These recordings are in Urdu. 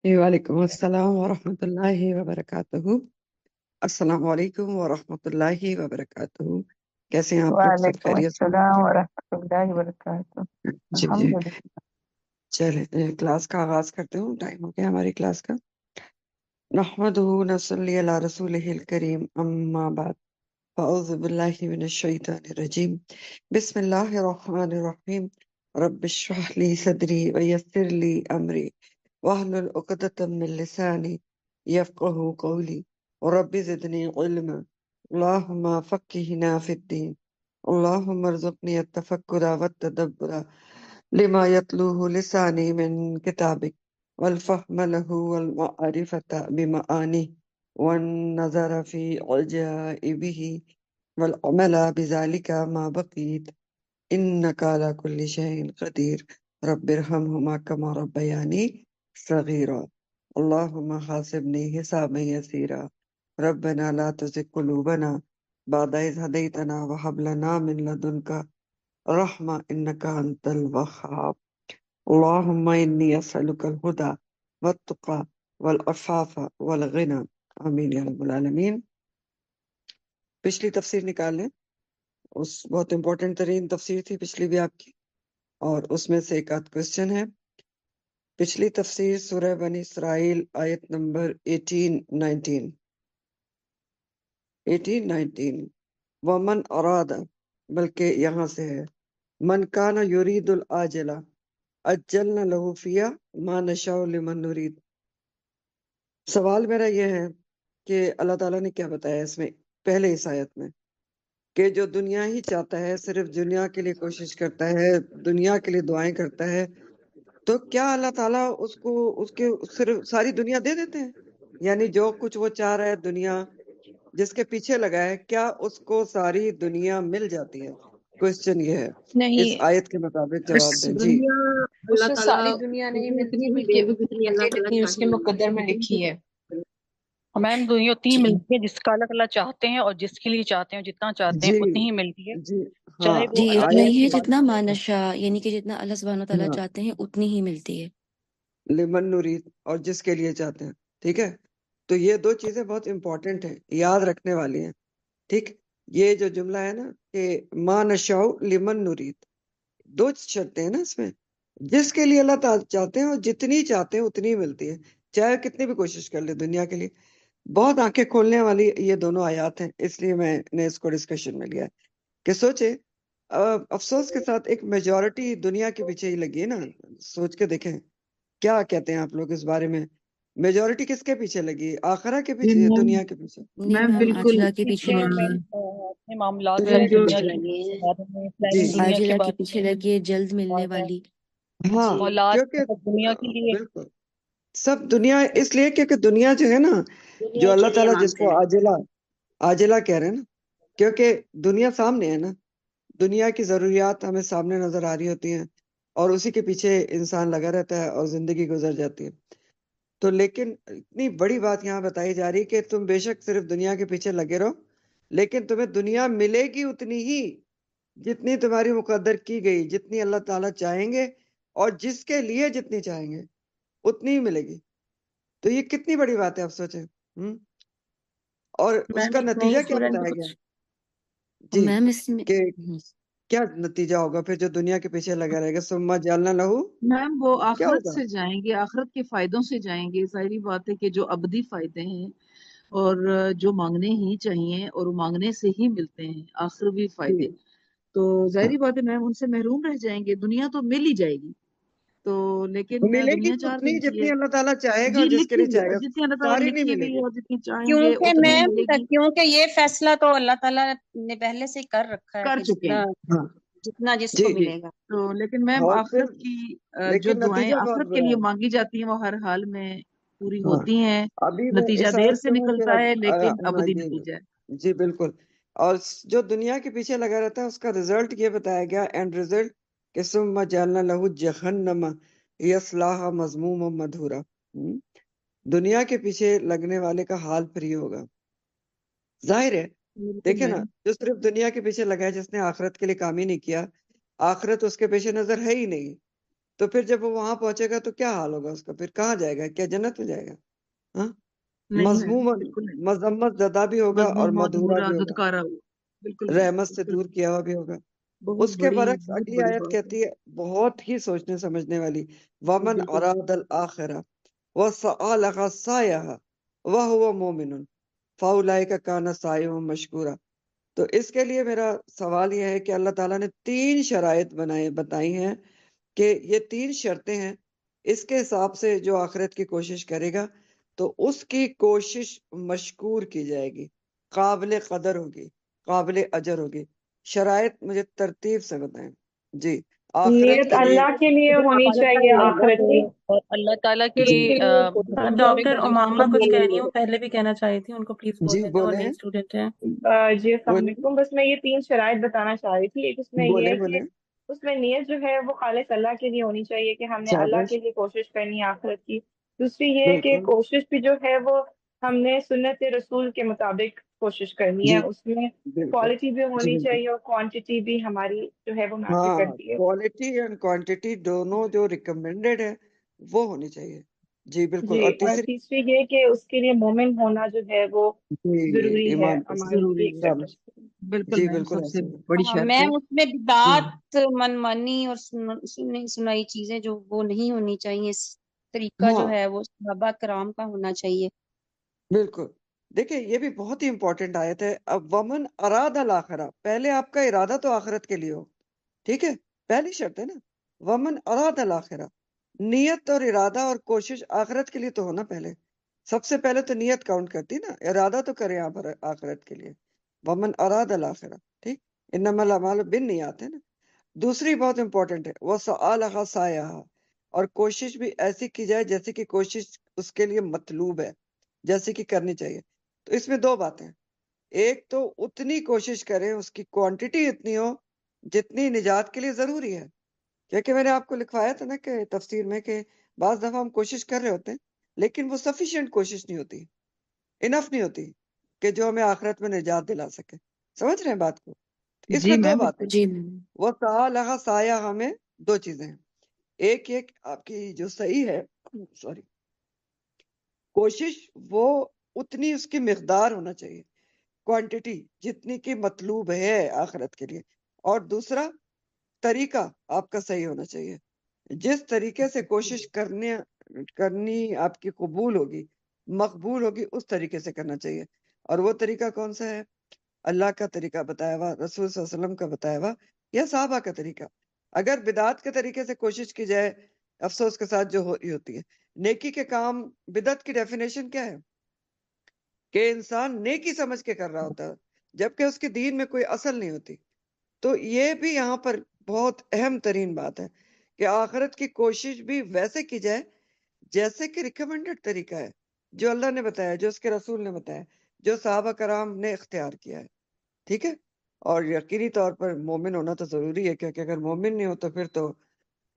وعلیکم السلام ورحمۃ اللہ وبرکاتہ۔ السلام علیکم ورحمۃ اللہ وبرکاتہ۔ کیسے ہیں آپ لوگ؟ سب وعلیکم خیریت سے؟ السلام ورحمۃ اللہ وبرکاتہ۔ جی جی، الحمدللہ۔ چلے کلاس کا آغاز کرتے ہوں، ٹائم ہو گیا ہماری کلاس کا۔ نحمدہ نصلی علی رسولہ الکریم، اما بعد، فاعوذ باللہ من الشیطان الرجیم، بسم اللہ الرحمن الرحیم، رب اشرح لی صدری ویسر لی امری واحلل عقدۃ من لسانی یفقہوا قولی رب زدنی علما اللہم فقہنا فی الدین اللہم ارزقنی التفکر والتدبر لما یتلوہ لسانی من کتابک والفهم له والمعرفة بمعانیه والنظر في عجائبه والعمل بذلك ما بقيت إنك على كل شيء قدير رب ارحمهما كما ربياني صغيرا اللهم حاسبني حسابا يسيرا ربنا لا تزغ قلوبنا بعد إذ هديتنا وهب لنا من لدنك رحمة إنك أنت الوهاب اللهم إني أسألك الهدى والتقى والعفاف والغنى آمین یا رب العالمین۔ پچھلی تفسیر نکال لیں، اس بہت امپورٹنٹ ترین تفسیر تھی پچھلی بھی آپ کی، اور اس میں سے ایک آدھ کوشچن ہے۔ پچھلی تفسیر سورہ بنی اسرائیل آیت نمبر 18 19 ومن اراد، بلکہ یہاں سے ہے من کان یرید العاجلہ اجلنا لہ فیہا ما نشاء لمن نرید۔ سوال میرا یہ ہے کہ اللہ تعالیٰ نے کیا بتایا اس میں، پہلے اس آیت میں، کہ جو دنیا ہی چاہتا ہے، صرف دنیا کے لیے کوشش کرتا ہے، دنیا کے لیے دعائیں کرتا ہے، تو کیا اللہ تعالیٰ اس کے صرف ساری دنیا دے دیتے ہیں؟ یعنی جو کچھ وہ چاہ رہا ہے، دنیا جس کے پیچھے لگا ہے، کیا اس کو ساری دنیا مل جاتی ہے؟ کوشچن یہ ہے، اس نہیں، آیت کے مطابق اس جواب دیں جی۔ دنیا اللہ اسے تعالیٰ ساری دنیا نہیں اتنی ملتی ہی دے بلکہ گی جتنی اللہ تعالیٰ جتنی اس کے چاہے گی، مقدر میں لیکن لکھی ہے۔ میم دنیا اتنی ہی جی ملتی ہے جس کا اللہ تعالیٰ چاہتے ہیں، اور جس کے لیے چاہتے ہیں جتنا چاہتے ہیں جی اتنی ہی ملتی ہے، جی، ہاں چاہے وہ جی اللہ اتنا تعالیٰ ہی ہے کی آیت جتنا مرضی ہو۔ مانشا، یعنی کہ جتنا اللہ سبحانہ و تعالیٰ ہاں چاہتے ہیں اتنی ہی ملتی ہے۔ لمن نرید، اور جس کے لیے چاہتے ہیں، ٹھیک ہے؟ تو یہ دو چیزیں بہت امپورٹنٹ ہیں، یاد رکھنے والی ہیں، ٹھیک؟ یہ جو جملہ ہے نا کہ ما نشاء لمن نرید، دو شرطیں ہیں نا اس میں، جس کے لیے اللہ تعالیٰ چاہتے ہیں اور جتنی چاہتے ہیں اتنی ملتی ہے، چاہے کتنی بھی کوشش کر لے دنیا کے لیے۔ بہت آنکھیں کھولنے والی یہ دونوں آیات ہیں، اس لیے میں نے اس کو ڈسکشن میں لیا ہے کہ سوچے، افسوس کے ساتھ ایک میجورٹی دنیا کے پیچھے ہی لگی ہے نا۔ سوچ کے دیکھیں کیا کہتے ہیں آپ لوگ اس بارے میں، میجورٹی کس کے پیچھے لگی؟ آخرہ کے جی پیچھے، میم، دنیا کے پیچھے؟ نہیں میم میم، بالکل، آجلہ کے پیچھے پیچھے لگی ہاں، ہے۔ اپنے معاملات میم سارے جو دنیا کے جی بارے میں، جی پلاننگ دنیا کے آجلہ کے بارے پیچھے میں، لگی ہے، جلد ملنے اور والی۔ ہاں، جی اولاد کیونکہ سب دنیا کے لیے۔ بالکل سب دنیا اس لیے کیونکہ دنیا جو ہے نا، دنیا جو کے اللہ لیے تعالیٰ جس مانگتے کو ہیں۔ عاجلہ کہہ رہے ہیں نا، کیونکہ دنیا سامنے ہے نا، دنیا کی ضروریات ہمیں سامنے نظر آ رہی ہوتی ہیں، اور اسی کے پیچھے انسان لگا رہتا ہے اور زندگی گزر جاتی ہے۔ تو لیکن اتنی بڑی بات یہاں بتائی جا رہی کہ تم بے شک صرف دنیا کے پیچھے لگے رہو، لیکن تمہیں دنیا ملے گی اتنی ہی جتنی تمہاری مقدر کی گئی، جتنی اللہ تعالیٰ چاہیں گے اور جس کے لیے جتنی چاہیں گے اتنی ہی ملے گی۔ تو یہ کتنی بڑی بات ہے، آپ سوچیں۔ اور اس میم کا اس میں نتیجہ یہ کیا سورج بتایا گیا؟ کچھ جی، میم اس میں کہ کیا نتیجہ ہوگا پھر جو دنیا کے پیچھے لگا رہے گا؟ سما جالنا لہو، میم وہ کیا آخرت ہوگا؟ سے جائیں گے، آخرت کے فائدوں سے جائیں گے۔ ظاہری بات ہے کہ جو ابدی فائدے ہیں اور جو مانگنے ہی چاہیے اور وہ مانگنے سے ہی ملتے ہیں آخروی جی فائدے، تو ہاں، ظاہری بات ہے میم ان سے محروم رہ جائیں گے۔ دنیا تو مل ہی جائے گی، تو لیکن ملے گی دنیا چار اتنی دن کی ہے۔ جتنی اللہ تعالیٰ چاہے گا جی اور جس کے لکھی لیے ہوئی چاہے ہے، گا، جتنی اللہ تعالیٰ ساری نہیں لکھی ملے ہوئی ہے گی۔ اور جتنی چاہیں گے کیونکہ اتنی ہی میم ملے گی۔ کیونکہ یہ فیصلہ تو اللہ تعالیٰ نے پہلے سے ہی کر رکھا ہے کر کہ چکے ہیں، ہاں جتنا جس جی کو جی، ملے گا۔ تو لیکن میم اور پھر آخرت کی جو لیکن دعائیں نتیجہ بہت آخرت کے برا لیے ہے۔ مانگی جاتی ہیں وہ ہر حال میں پوری ہاں، ہوتی ہیں۔ ابھی میں نتیجہ اس دیر آیت سے سے ہوں کہ نکلتا ہے لیکن ہاں ابدی جی نتیجہ ہے۔ جی بالکل، اور جو دنیا کے پیچھے لگا رہتا ہے اس کا رزلٹ یہ بتایا گیا، اینڈ رزلٹ کہ ثم جعلنا لہ جہنم یصلاھا مذموما مدحورا۔ دنیا کے پیچھے لگنے والے کا حال پھر یہ ہوگا، ظاہر ہے۔ بالکل دیکھیں نا، میم، جو صرف دنیا کے پیچھے لگا ہے، جس نے آخرت کے لیے کام ہی نہیں کیا، آخرت اس کے پیش نظر ہے ہی نہیں، تو پھر جب وہ وہاں پہنچے گا تو کیا حال ہوگا اس کا؟ پھر کہاں جائے گا؟ کیا جنت میں جائے گا؟ ہاں، نہیں ہے، مذموم بالکل نہیں، مذمت زدہ بھی ہوگا اور مذموم مدحورا مدحورا بھی ہوگا، دھتکارا ہوا، بالکل نہیں، رحمت سے بالکل دور نہیں۔ کیا ہوا بھی ہوگا۔ بہت اس کے بڑی برعکس بہت اگلی بڑی آیت بات ہے، کہتی ہے، بہت ہی سوچنے سمجھنے والی، جی وَمَنْ بالکل أَرَادَ الْآخِرَةَ وَسَعَى لَهَا سَعْيَهَا وَهُوَ مُؤْمِنٌ فَأُولَئِكَ كَانَ سَعْيُهُمْ مَشْكُورًا۔ تو اس کے لیے میرا سوال یہ ہے کہ اللہ تعالیٰ نے 3 شرائط بتائی ہیں کہ یہ 3 شرطیں ہیں، اس کے حساب سے جو آخرت کی کوشش کرے گا تو اس کی کوشش مشکور کی جائے گی، قابل قدر ہوگی، قابل اجر ہوگی۔ شرائط مجھے ترتیب سے بتائیں جی۔ آخرت نیت کے لیے اللہ کے لیے اگر ہونی ہمارا چاہیے تعلق آخرت کی، اور اللہ تعالیٰ پھر کی اس کے لیے محبت ہمیں ڈاکٹر کرنی امامہ کچھ کہہ رہی چاہیے۔ ہوں، پہلے بھی کہنا چاہی تھی، ان کو پلیز جی بولنے دیں، وہ بولیں نئی اسٹوڈنٹ ہیں۔ جی السلام بولیں علیکم، بس میں یہ 3 شرائط بتانا چاہ رہی تھی۔ ایک اس میں یہ بولیں ہے کہ بولیں اس میں نیت جو ہے وہ خالص اللہ کے لیے ہونی چاہیے، کہ ہم نے اللہ شاباش، کے لیے کوشش کرنی ہے آخرت کی۔ دوسری یہ ہے کہ بالکل کوشش بھی جو ہے وہ ہم نے سنت رسول کے مطابق کوشش کرنی ہے، جی، اس میں بالکل کوالٹی بھی جی، ہونی بالکل چاہیے اور کوانٹٹی بھی ہماری جو ہے وہ میٹر ہاں، کرتی ہے۔ کوالٹی اینڈ کوانٹٹی دونوں جو ریکمینڈڈ ہے وہ ہونی چاہیے، جی بالکل۔ جی، اور اور تیسری تیسری یہ کہ اس کے لیے مومن ہونا جو ہے وہ جی ضروری ہے ایمان کے ساتھ، ہماری ضروری ایک ہے، شاباش، بالکل جی میم، بالکل سب سے ایسے ہی بڑی ہاں شرط ہے۔ میم، اس میں جی بدعات من مانی اور سنی سنائی چیزیں جو وہ نہیں ہونی چاہیے، اس طریقہ ہاں جو ہے وہ صحابہ کرام کا ہونا چاہیے۔ بالکل۔ دیکھیں یہ بھی بہت ہی امپورٹنٹ آیت ہے۔ اب ومن اراد الاخرہ، پہلے آپ کا ارادہ تو آخرت کے لیے ہو، ٹھیک ہے، پہلی شرط ہے نا، ومن اراد الاخرہ، نیت اور ارادہ اور کوشش آخرت کے لیے تو ہونا پہلے، سب سے پہلے تو نیت کاؤنٹ کرتی نا، ارادہ تو کریں آپ آخرت کے لیے، ومن اراد الاخرہ، ٹھیک، انما الاعمال بالنیات ہے نا۔ دوسری بہت امپورٹنٹ ہے، وہ سعالہا سایہا، اور کوشش بھی ایسی کی جائے جیسے کہ کوشش اس کے لیے مطلوب ہے، جیسے کہ کرنی چاہیے۔ تو اس میں 2 باتیں، ایک تو اتنی کوشش کریں، اس کی کوانٹٹی اتنی ہو جتنی نجات کے لیے ضروری ہے، کیونکہ میں نے آپ کو لکھوایا تھا نا کہ تفسیر میں کہ بعض دفعہ ہم کوشش کر رہے ہوتے ہیں لیکن وہ سفیشینٹ کوشش نہیں ہوتی، انف نہیں ہوتی کہ جو ہمیں آخرت میں نجات دلا سکے۔ سمجھ رہے ہیں بات کو؟ اس جی میں 2 میم، باتیں، بالکل جی میم۔ وہ سعالہا سایہا میں 2 چیزیں ہیں۔ ایک آپ کی جو صحیح ہے، سوری، کوشش وہ اتنی اس کی مقدار ہونا چاہیے، کوانٹٹی جتنی کی مطلوب ہے آخرت کے لیے، اور دوسرا طریقہ آپ کا صحیح ہونا چاہیے، جس طریقے سے کوشش کرنی آپ کی قبول ہوگی، مقبول ہوگی، اس طریقے سے کرنا چاہیے۔ اور وہ طریقہ کون سا ہے؟ اللہ کا طریقہ بتایا ہوا، رسول صلی اللہ علیہ وسلم کا بتایا ہوا، یا صحابہ کا طریقہ۔ اگر بدعت کے طریقے سے کوشش کی جائے، افسوس کے ساتھ جو ہوتی ہے، نیکی کے کام، بدعت کی ڈیفینیشن کیا ہے؟ کہ انسان نیکی سمجھ کے کر رہا ہوتا ہے جبکہ اس کے دین میں کوئی اصل نہیں ہوتی۔ تو یہ بھی یہاں پر بہت اہم ترین بات ہے کہ آخرت کی کوشش بھی ویسے کی جائے جیسے کہ ریکمینڈڈ طریقہ ہے، جو اللہ نے بتایا، جو اس کے رسول نے بتایا، جو صحابہ کرام نے اختیار کیا ہے، ٹھیک ہے۔ اور یقینی طور پر مومن ہونا تو ضروری ہے، کیونکہ اگر مومن نہیں ہو تو پھر تو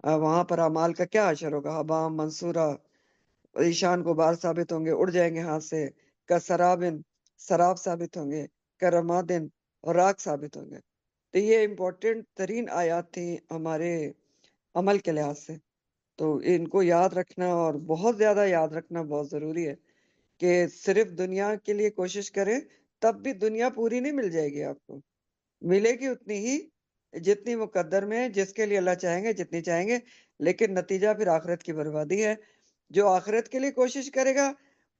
وہاں پر اعمال کا کیا اثر ہوگا؟ حباء منصورہ، ایشان کو بار ثابت ہوں گے، اڑ جائیں گے ہاتھ سے، کا سرابن، سراب ثابت ہوں گے، کا رمادن، اور راک ثابت ہوں گے۔ تو یہ امپورٹنٹ ترین آیات تھیں ہمارے عمل کے لحاظ سے، تو ان کو یاد رکھنا اور بہت زیادہ یاد رکھنا بہت ضروری ہے کہ صرف دنیا کے لیے کوشش کریں، تب بھی دنیا پوری نہیں مل جائے گی، آپ کو ملے گی اتنی ہی جتنی مقدر میں، جس کے لیے اللہ چاہیں گے، جتنی چاہیں گے، لیکن نتیجہ پھر آخرت کی بربادی ہے۔ جو آخرت کے لیے کوشش کرے گا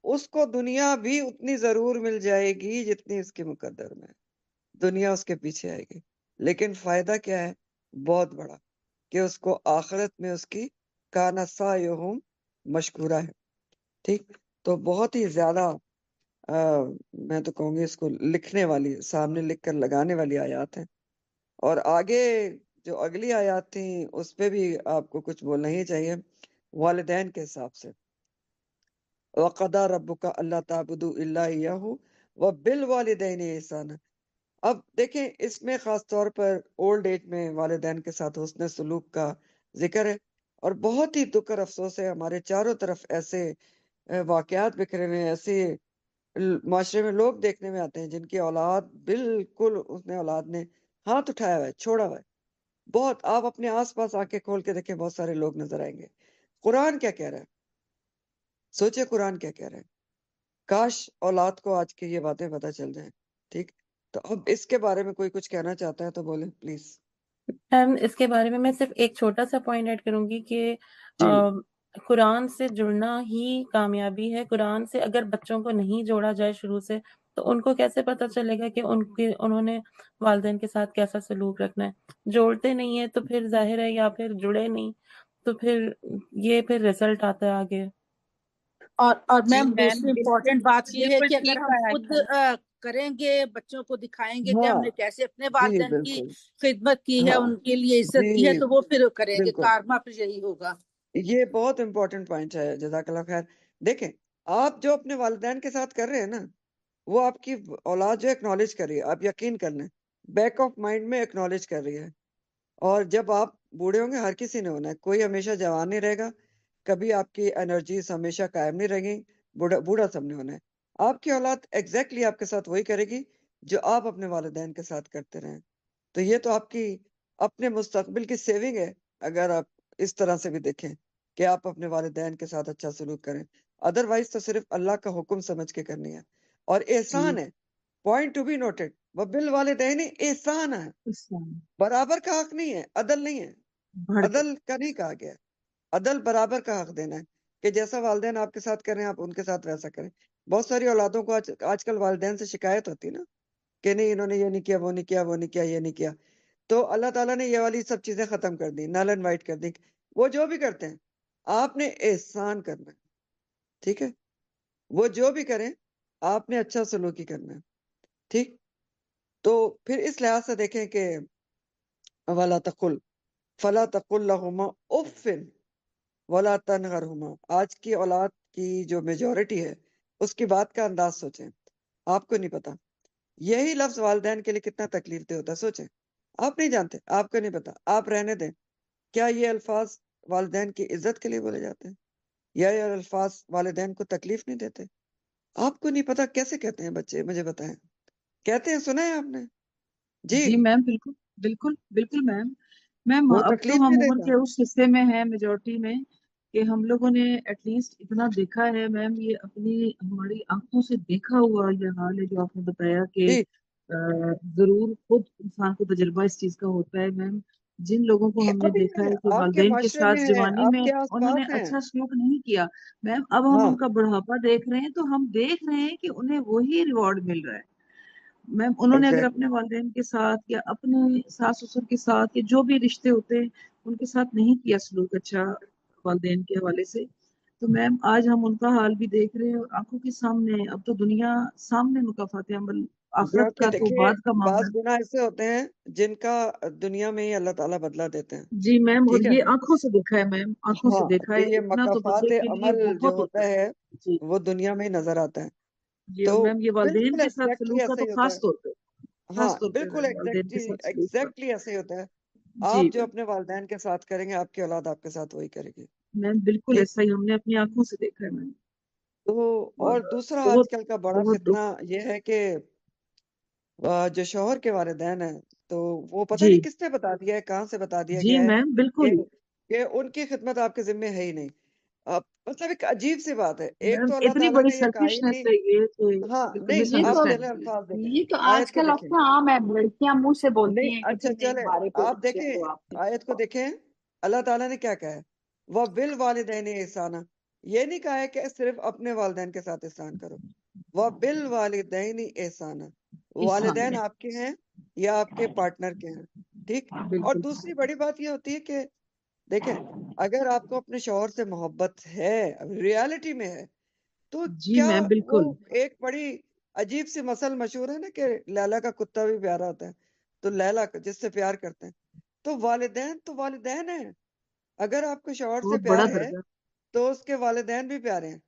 اس کو دنیا بھی اتنی ضرور مل جائے گی جتنی اس کی مقدر میں، دنیا اس کے پیچھے آئے گی، لیکن فائدہ کیا ہے؟ بہت بڑا، کہ اس کو آخرت میں اس کی کانا سعیہم مشکورہ ہے، ٹھیک۔ تو بہت ہی زیادہ میں تو کہوں گی اس کو لکھنے والی، سامنے لکھ کر لگانے والی آیات ہیں۔ اور آگے جو اگلی آیات تھیں اس پہ بھی آپ کو کچھ بولنا ہی چاہیے، والدین کے حساب سے، وَقَضَىٰ رَبُّكَ أَلَّا تَعْبُدُوا إِلَّا إِيَّاهُ وَبِالْوَالِدَيْنِ إِحْسَانًا۔ اب دیکھیں اس میں خاص طور پر اولڈ ایج میں والدین کے ساتھ حسن سلوک کا ذکر ہے، اور بہت ہی دکھ اور افسوس ہے ہمارے چاروں طرف ایسے واقعات بکھرے ہوئے ہیں، ایسے معاشرے میں لوگ دیکھنے میں آتے ہیں جن کی اولاد بالکل اس نے اولاد نے ہاتھ اٹھایا ہوا ہے، چھوڑا ہوا ہے، بہت. آپ اپنے آس پاس آنکھیں کھول کے دیکھیں، بہت سارے لوگ نظر آئیں گے. قرآن کیا کہہ رہا ہے؟ سوچے قرآن کیا کہہ رہا ہے. کاش اولاد کو آج کی یہ باتیں پتہ چل جائیں. ٹھیک، تو اب اس کے بارے میں کوئی کچھ کہنا چاہتا ہے تو بولیں پلیز. میم اس کے بارے میں صرف ایک چھوٹا سا پوائنٹ ایڈ کروں گی کہ جی قرآن سے جڑنا ہی کامیابی ہے. قرآن سے اگر بچوں کو نہیں جوڑا جائے شروع سے تو ان کو کیسے پتہ چلے گا کہ انہوں نے والدین کے ساتھ کیسا سلوک رکھنا ہے. جوڑتے نہیں ہیں تو پھر ظاہر ہے، یا پھر جڑے نہیں تو پھر یہ پھر رزلٹ آتا ہے آگے. اور جی میم دوسری امپورٹنٹ بات یہ ہے کہ اگر ٹھیک ہم ہے خود کریں گے، بچوں کو دکھائیں گے کہ ہاں ہم نے کیسے اپنے جی والدین کی بالکل. خدمت کی ہے، ہاں ان کے لیے عزت کی ہے، جی تو وہ پھر کریں گے، بالکل. کارما پھر یہی ہوگا. یہ بہت امپورٹنٹ پوائنٹ ہے. جزاک اللہ خیر. دیکھیں، آپ جو اپنے والدین کے ساتھ کر رہے ہیں نا، وہ آپ کی اولاد جو ایکنالج کر رہی ہے. آپ یقین کر لیں، بیک آف مائنڈ میں ایکنالج کر رہی ہے. اور جب آپ بوڑھے ہوں گے، ہر کسی نے ہونا ہے، کوئی ہمیشہ جوان نہیں رہے گا. کبھی آپ کی انرجیز ہمیشہ قائم نہیں رہیں گی. بوڑھا سب نے ہونا ہے. آپ کی اولاد ایگزیکٹلی آپ کے ساتھ وہی کرے گی جو آپ اپنے والدین کے ساتھ کرتے رہیں. تو یہ تو آپ کی اپنے مستقبل کی سیونگ ہے، اگر آپ اس طرح سے بھی دیکھیں کہ آپ اپنے والدین کے ساتھ اچھا سلوک کریں. ادروائز تو صرف اللہ کا حکم سمجھ کے کرنی ہے. اور احسان ہے، پوائنٹ ٹو بی نوٹڈ، وبالوالدین احسان ہے. برابر کا حق نہیں ہے، عدل نہیں ہے. عدل کا نہیں کہا گیا. عدل برابر کا حق دینا ہے کہ جیسا والدین آپ کے ساتھ کریں آپ ان کے ساتھ ویسا کریں. بہت ساری اولادوں کو آج کل والدین سے شکایت ہوتی نا کہ نہیں انہوں نے یہ نہیں کیا، وہ نہیں کیا، وہ نہیں کیا، یہ نہیں کیا. تو اللہ تعالیٰ نے یہ والی سب چیزیں ختم کر دی، نل اینڈ وائٹ کر دی. وہ جو بھی کرتے ہیں آپ نے احسان کرنا ہے. ٹھیک ہے، وہ جو بھی کریں آپ نے اچھا سلوکی کرنا ہے. ٹھیک، تو پھر اس لحاظ سے دیکھیں کہ ولا تقل فلا تقل لهما اف ولا تنهرهما. آج کی اولاد کی جو میجورٹی ہے اس کی بات کا انداز سوچیں. آپ کو نہیں پتا یہی لفظ والدین کے لیے کتنا تکلیف دہ ہوتا ہے. سوچیں، آپ نہیں جانتے، آپ کو نہیں پتا، آپ رہنے دیں. کیا یہ الفاظ والدین کی عزت کے لیے بولے جاتے ہیں؟ یا یہ الفاظ والدین کو تکلیف نہیں دیتے؟ آپ کو نہیں پتا کیسے کہتے ہیں بچے؟ مجھے بتائیں. کہتے ہیں، سنا ہے آپ نے؟ جی میم، بالکل بالکل بالکل میم. میم وہ اب تو تکلیف ہم نہیں عمر دیتا. کے اس حصے میں ہیں میجورٹی میں کہ ہم لوگوں نے ایٹ لیسٹ اتنا دیکھا ہے میم، یہ اپنی ہماری آنکھوں سے دیکھا ہوا یہ حال ہے جو آپ نے بتایا کہ جی ضرور خود انسان کو تجربہ اس چیز کا ہوتا ہے میم. جن لوگوں کو ہم نے ابھی دیکھا ہے، ہے کہ آپ کے والدین کے معاشرے ساتھ میں ہے، جوانی آپ میں کے آس انہوں نے پاس ہیں. اچھا سلوک نہیں کیا میم، اب ہم ہاں ان کا بڑھاپا دیکھ رہے ہیں تو ہم دیکھ رہے ہیں کہ انہیں وہی ریوارڈ مل رہا ہے میم. انہوں نے اگر ایگزیکٹلی. اپنے والدین کے ساتھ یا اپنے ساس سسر کے ساتھ یا جو بھی رشتے ہوتے ہیں ان کے ساتھ نہیں کیا سلوک اچھا والدین کے حوالے سے، تو میم آج ہم ان کا حال بھی دیکھ رہے ہیں اور آنکھوں کے سامنے. اب تو دنیا سامنے مکافات عمل، آخرت کہ کا تو دیکھیے، بعد کا معاملہ بعض ہے. گناہ ایسے ہوتے ہیں جن کا دنیا میں ہی اللہ تعالیٰ بدلہ دیتے ہیں. جی میم، اور ٹھیک ہے، یہ آنکھوں سے دیکھا ہے میم، آنکھوں سے ہاں دیکھا کہ ہے. یہ اتنا تو مکافات بندے کے لیے عمل جو بہت ہوتا ہوتا ہے. ہے جی وہ دنیا میں ہی نظر آتا ہے. جی، تو اور میم یہ والدین بالکل کے ساتھ ایگزیکٹلی سلوک کا ایسا تو ہی ہوتا ہے. خاص طور پہ ہاں خاص طور پہ بالکل میم والدین کے ساتھ سلوک کا. ایگزیکٹلی ایسا ہی ہوتا ہے. جی آپ جو میم، اپنے والدین کے ساتھ کریں گے آپ کی اولاد آپ کے ساتھ وہی کرے گی. میم بالکل ٹھیک. ایسا ہی ہم نے اپنی آنکھوں سے دیکھا ہے میم. تو اور اور دوسرا آج بہت کل کا بڑا بہت فتنہ یہ ہے کہ جو شوہر کے والدین ہیں تو وہ پتہ جی نہیں کس نے بتا دیا ہے، کہاں سے بتا دیا جی گیا ہے میم کہ بالکل. ان کی خدمت آپ کے ذمہ ہے ہی نہیں. مطلب ایک عجیب سی بات ہے. ایک میم تو اللہ اتنی تعالیٰ بڑی نے یہ کہا ہی سیلفشنیس نہیں. ہے یہ تو ہاں بالکل نہیں، مس یہ آپ تو چلے انڈرسٹینڈنگ. الفاظ دیکھیں، یہ تو آیت آج کو کل دیکھیں. افواہ عام ہے، لڑکیاں منہ سے بولتی نہیں ہیں کہ اچھا جی نہیں چلے، ہمارے کوئی آپ بچے دیکھیں تو آپ آیت کو دیکھیں. اللہ تعالیٰ نے کیا کہا ہے؟ وَبِالْوَالِدَيْنِ احسانًا. یہ نہیں کہا ہے کہ صرف اپنے والدین کے ساتھ احسان کرو. وَبِالْوَالِدَيْنِ احسانًا. احسان والدین میں آپ کے ہیں یا آپ کے پارٹنر کے ہیں. ٹھیک. اور بالکل. دوسری بڑی بات یہ ہوتی ہے کہ دیکھیں، اگر آپ کو اپنے شوہر سے محبت ہے، ریالٹی میں ہے، تو جی کیا میم وہ بالکل. ایک بڑی عجیب سی مثل مشہور ہے نا کہ لیلا کا کتا بھی پیارا ہوتا ہے. تو لیلا جس سے پیار کرتے ہیں، تو والدین ہیں. اگر آپ کو شوہر سے بہت بڑا پیار ہے درجہ. تو اس کے والدین بھی پیارے ہیں.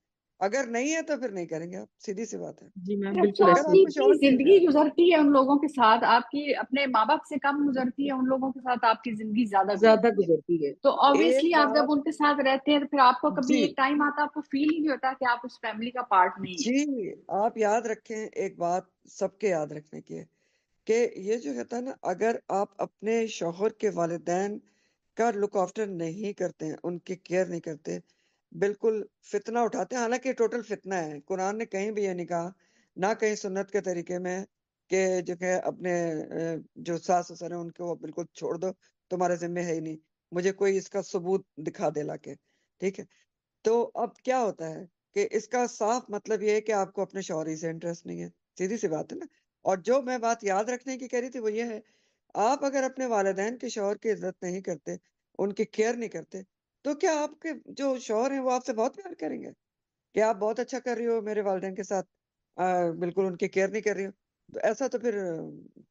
اگر نہیں ہے تو پھر نہیں کریں گے آپ، سیدھی سی بات ہے. جی میم اچھا بالکل آپ اگر ایسا کی ہی آپ ہے. کو اتنی شوہر سے زندگی پیار ہے. گزرتی ہے ان لوگوں کے ساتھ، آپ کی اپنے ماں باپ سے کم گزرتی ہے، ان لوگوں کے ساتھ آپ کی زندگی زیادہ زیادہ گزرتی ہے. گزرتی ہے. تو ایک آبویسلی آپ بات، جب ان کے ساتھ رہتے ہیں تو پھر آپ کو کبھی جی ایک ٹائم آتا ہے آپ کو فیل ہی نہیں ہوتا کہ آپ اس فیملی کا پارٹ نہیں ہیں. جی آپ یاد رکھیں ایک بات سب کے یاد رکھنے کی ہے کہ یہ جو کہتا ہے نا، اگر آپ اپنے شوہر کے والدین کا لک آفٹر نہیں کرتے ہیں، ان کی کیئر نہیں کرتے، بالکل فتنہ اٹھاتے ہیں، حالانکہ ٹوٹل فتنہ ہے. قرآن نے کہیں بھی یہ نہیں کہا، نہ کہیں سنت کے طریقے میں، کہ جو کہ اپنے جو ساس سسر ہیں ان کو بالکل چھوڑ دو، تمہارے ذمہ ہے ہی نہیں، مجھے کوئی اس کا ثبوت دکھا دے لا کے. ٹھیک ہے، تو اب کیا ہوتا ہے کہ اس کا صاف مطلب یہ ہے کہ آپ کو اپنے شوہر سے انٹرسٹ نہیں ہے، سیدھی سی بات ہے نا. اور جو میں بات یاد رکھنے کی کہہ رہی تھی وہ یہ ہے، آپ اگر اپنے والدین کے شوہر کی عزت نہیں کرتے، ان کی کیئر نہیں کرتے، تو کیا آپ کے جو شوہر ہیں وہ آپ سے بہت پیار کریں گے کہ آپ بہت اچھا کر رہی ہو میرے والدین کے ساتھ، بالکل ان کی کیئر نہیں کر رہی ہو؟ تو ایسا تو پھر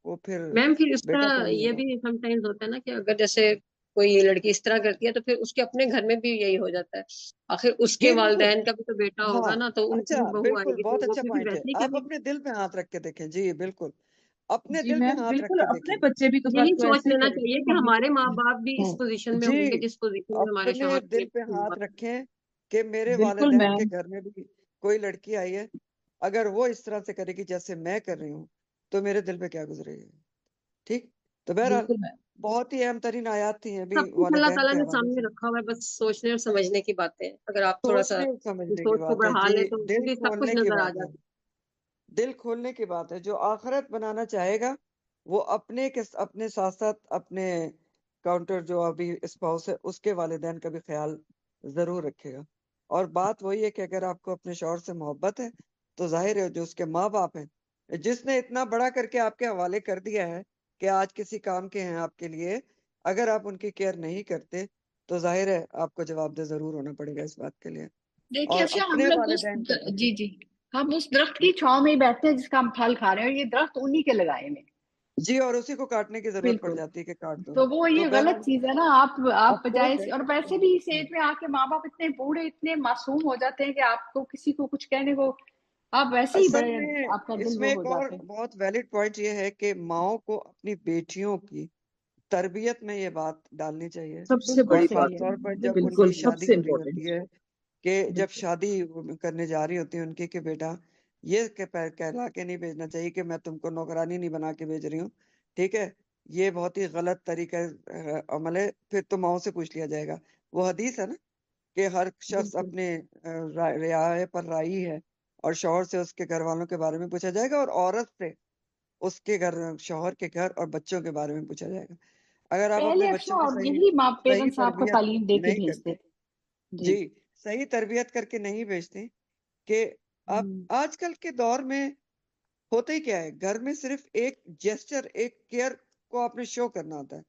وہ پھر میم پھر اس بیٹا طرح کون یہ ہوگا؟ بھی سم ٹائمز ہوتا ہے نا کہ اگر جیسے کوئی لڑکی اس طرح کرتی ہے تو پھر اس کے اپنے گھر میں بھی یہی ہو جاتا ہے. آخر اس کے جی بالکل. والدین کا بھی تو بیٹا ہاں ہوگا نا، تو ان اچھا، کی بہو آئے بالکل گی بہت تو وہ اچھا بھی پھر پوائنٹ ہے. ویسے ہی آپ کرے گی. اپنے دل پہ ہاتھ رکھ کے دیکھیں. جی بالکل، اپنے جی دل پہ میم ہاتھ رکھ بالکل کے اپنے دیکھیں. بچے بھی تو یہی کل کو سوچ ایسے ہی لینا کریں چاہیے گے. کہ ہم ہمارے ماں باپ بھی اس ہاں پوزیشن میں ہوں گے جی جس پوزیشن میں ہمارے اپنے شوہر دل پہ کے ہاتھ ہیں. رکھیں کہ میرے بالکل والدین کے میم. گھر میں بھی کوئی لڑکی آئی ہے، اگر وہ اس طرح سے کرے گی جیسے میں کر رہی ہوں، تو میرے دل پہ کیا گزرے گی. ٹھیک، تو بہرحال بالکل میم. بہت ہی اہم ترین آیات تھی ابھی سب کچھ اللہ والدین تعالیٰ کے نے حوالے سامنے سے. رکھا ہوا ہے، بس سوچنے اور سمجھنے کی باتیں ہیں. اگر آپ تھوڑا سا سوچنے اور سمجھنے کی سوچ کو بات ہے. بڑھا جی، لیں تو دل پھر سب کچھ کھولنے کی نظر آ بات ہے. جاتا دل کھولنے کی بات ہے. جو آخرت بنانا چاہے گا وہ اپنے ساتھ ساتھ اپنے کاؤنٹر جو ابھی اسپاؤس ہے اس کے والدین کا بھی خیال ضرور رکھے گا. اور بات وہی ہے کہ اگر آپ کو اپنے شوہر سے محبت ہے تو ظاہر ہے جو اس کے ماں باپ ہیں، جس نے اتنا بڑا کر کے آپ کے حوالے کر دیا ہے کہ آج کسی کام کے ہیں آپ کے لیے، اگر آپ ان کی کیئر نہیں کرتے تو ظاہر ہے آپ کو جواب دہ ضرور ہونا پڑے گا اس بات کے لیے. دیکھیے اور افشا، ہم اپنے لوگ اس والدین کا دیکھیں. جی ہم اس درخت کی چھاؤں میں ہی بیٹھتے ہیں جس کا ہم پھل کھا رہے ہیں، اور یہ درخت انہی کے لگائے میں. جی، اور اسی کو کاٹنے کی ضرورت پڑ بالکل. جاتی ہے کہ کاٹ دو. تو وہ تو یہ غلط بہرحال چیز ہے نا. آپ بجائے افسوس ہے. اور ویسے بھی اس ایج میں آ کے ماں باپ اتنے بوڑھے، اتنے معصوم ہو جاتے ہیں کہ آپ کو کسی کو کچھ کہنے کو آپ ویسے ہی اصل بڑے، میں آپ کا اس دل میں وہ ہو ایک اور جاتے ہیں. بہت ویلڈ پوائنٹ یہ ہے کہ ماؤں کو اپنی بیٹیوں کی تربیت میں یہ بات ڈالنی چاہیے، سب سے بالکل اور بڑی صحیح خاص ہے. بات ہے. طور پر جب ان بالکل بالکل کی صحیح ہے. سب شادی سے ہو رہی ہوتی امپورٹینٹ. ہے، کہ جب بالکل. شادی کرنے جا رہی ہوتی ہے ان کی کہ بیٹا یہ کہلا کے نہیں بھیجنا چاہیے کہ میں تم کو نوکرانی نہیں بنا کے بھیج رہی ہوں. ٹھیک ہے، یہ بہت ہی غلط طریقہ عمل ہے. پھر تو ماؤں سے پوچھ لیا جائے گا. وہ حدیث ہے نا کہ ہر شخص بالکل. اپنے رعایا پر رائی ہے، اور شوہر سے اس کے گھر والوں کے بارے میں پوچھا جائے گا، اور عورت سے اس کے گھر، شوہر کے گھر اور بچوں کے بارے میں پوچھا جائے گا. اگر آپ اپنے پہلے بچوں افشا کو اور صحیح یہی ماں صحیح پیرنٹس آپ کو تربیت تعلیم دے کے نہیں بھیجتے کرتے، تھے. جی. جی صحیح تربیت کر کے نہیں بھیجتے، کہ آپ آج کل کے دور میں ہوتا ہی کیا ہے، گھر میں صرف ایک جیسچر، ایک کیئر کو آپ نے شو کرنا ہوتا ہے،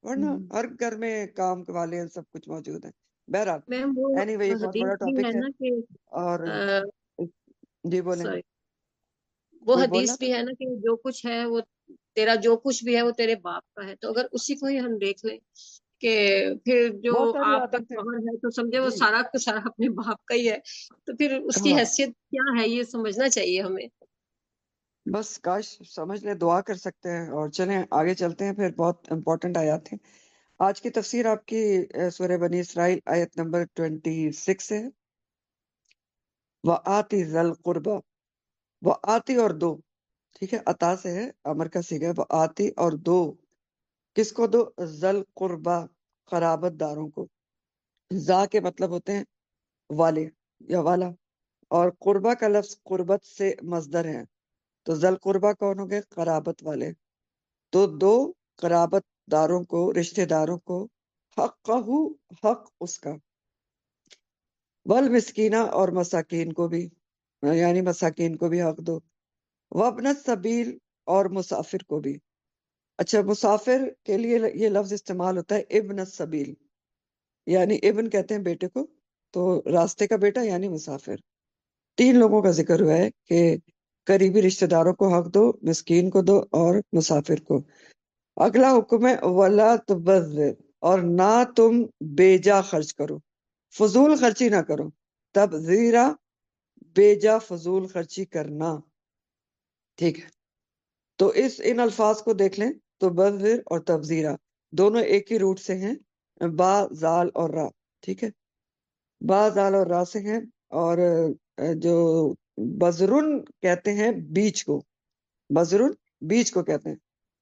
ورنہ ہر گھر میں کام والے سب کچھ موجود ہیں. بہرحال میم وہ اینی وے یہ بہت حدیث بڑا بھی ہے ٹاپک ہے. نا کہ اور جی بولیں، سوری، وہ کوئی بولنا حدیث تھا؟ بھی ہے نا کہ جو کچھ ہے وہ تیرا، جو کچھ بھی ہے وہ تیرے باپ کا ہے. تو اگر اسی کو ہی ہم دیکھ لیں کہ پھر جو بہت ساری آپ کا عادتیں. شوہر ہے تو سمجھے وہ جی سارا کا سارا اپنے باپ کا ہی ہے، تو پھر اس کی ہاں، حیثیت کیا ہے یہ سمجھنا چاہیے ہمیں. بس کاش سمجھ لیں. دعا کر سکتے ہیں. اور چلیں آگے چلتے ہیں، پھر بہت امپورٹنٹ آیات ہیں. آج کی تفسیر آپ کی سورہ بنی اسرائیل آیت نمبر 26 ہے. وَآتِ ذَا الْقُرْبَى، وَآتِ اور دو. ٹھیک ہے، عطا سے ہے، امر کا صیغہ ہے. وَآتِ اور دو، کس کو دو؟ ذَا الْقُرْبَى، قرابت داروں کو. ذا کے مطلب ہوتے ہیں والے یا والا، اور قربہ کا لفظ قربت سے مصدر ہے. تو ذل قربہ کون ہو گئے؟ قرابت والے. تو دو قرابت داروں کو، رشتہ داروں کو، حق اس کا، والمسکینہ اور مساکین کو بھی، یعنی مساکین کو بھی حق دو. وابن السبیل اور مسافر کو بھی. اچھا، مسافر کے لیے یہ لفظ استعمال ہوتا ہے ابن السبیل، یعنی ابن کہتے ہیں بیٹے کو، تو راستے کا بیٹا یعنی مسافر. تین لوگوں کا ذکر ہوا ہے کہ قریبی رشتہ داروں کو حق دو، مسکین کو دو اور مسافر کو. اگلا حکم ہے وَلَا تُبَذِّرْ، اور نہ تم بیجا خرچ کرو، فضول خرچی نہ کرو. تبذیرہ، بیجا فضول خرچی کرنا. ٹھیک ہے، تو ان الفاظ کو دیکھ لیں. تبذر اور تبذیرہ دونوں ایک ہی روٹ سے ہیں، با، زال اور را. ٹھیک ہے، با، زال اور را سے ہیں. اور جو بزرن کہتے ہیں بیج کو، بزرن بیج کو کہتے ہیں.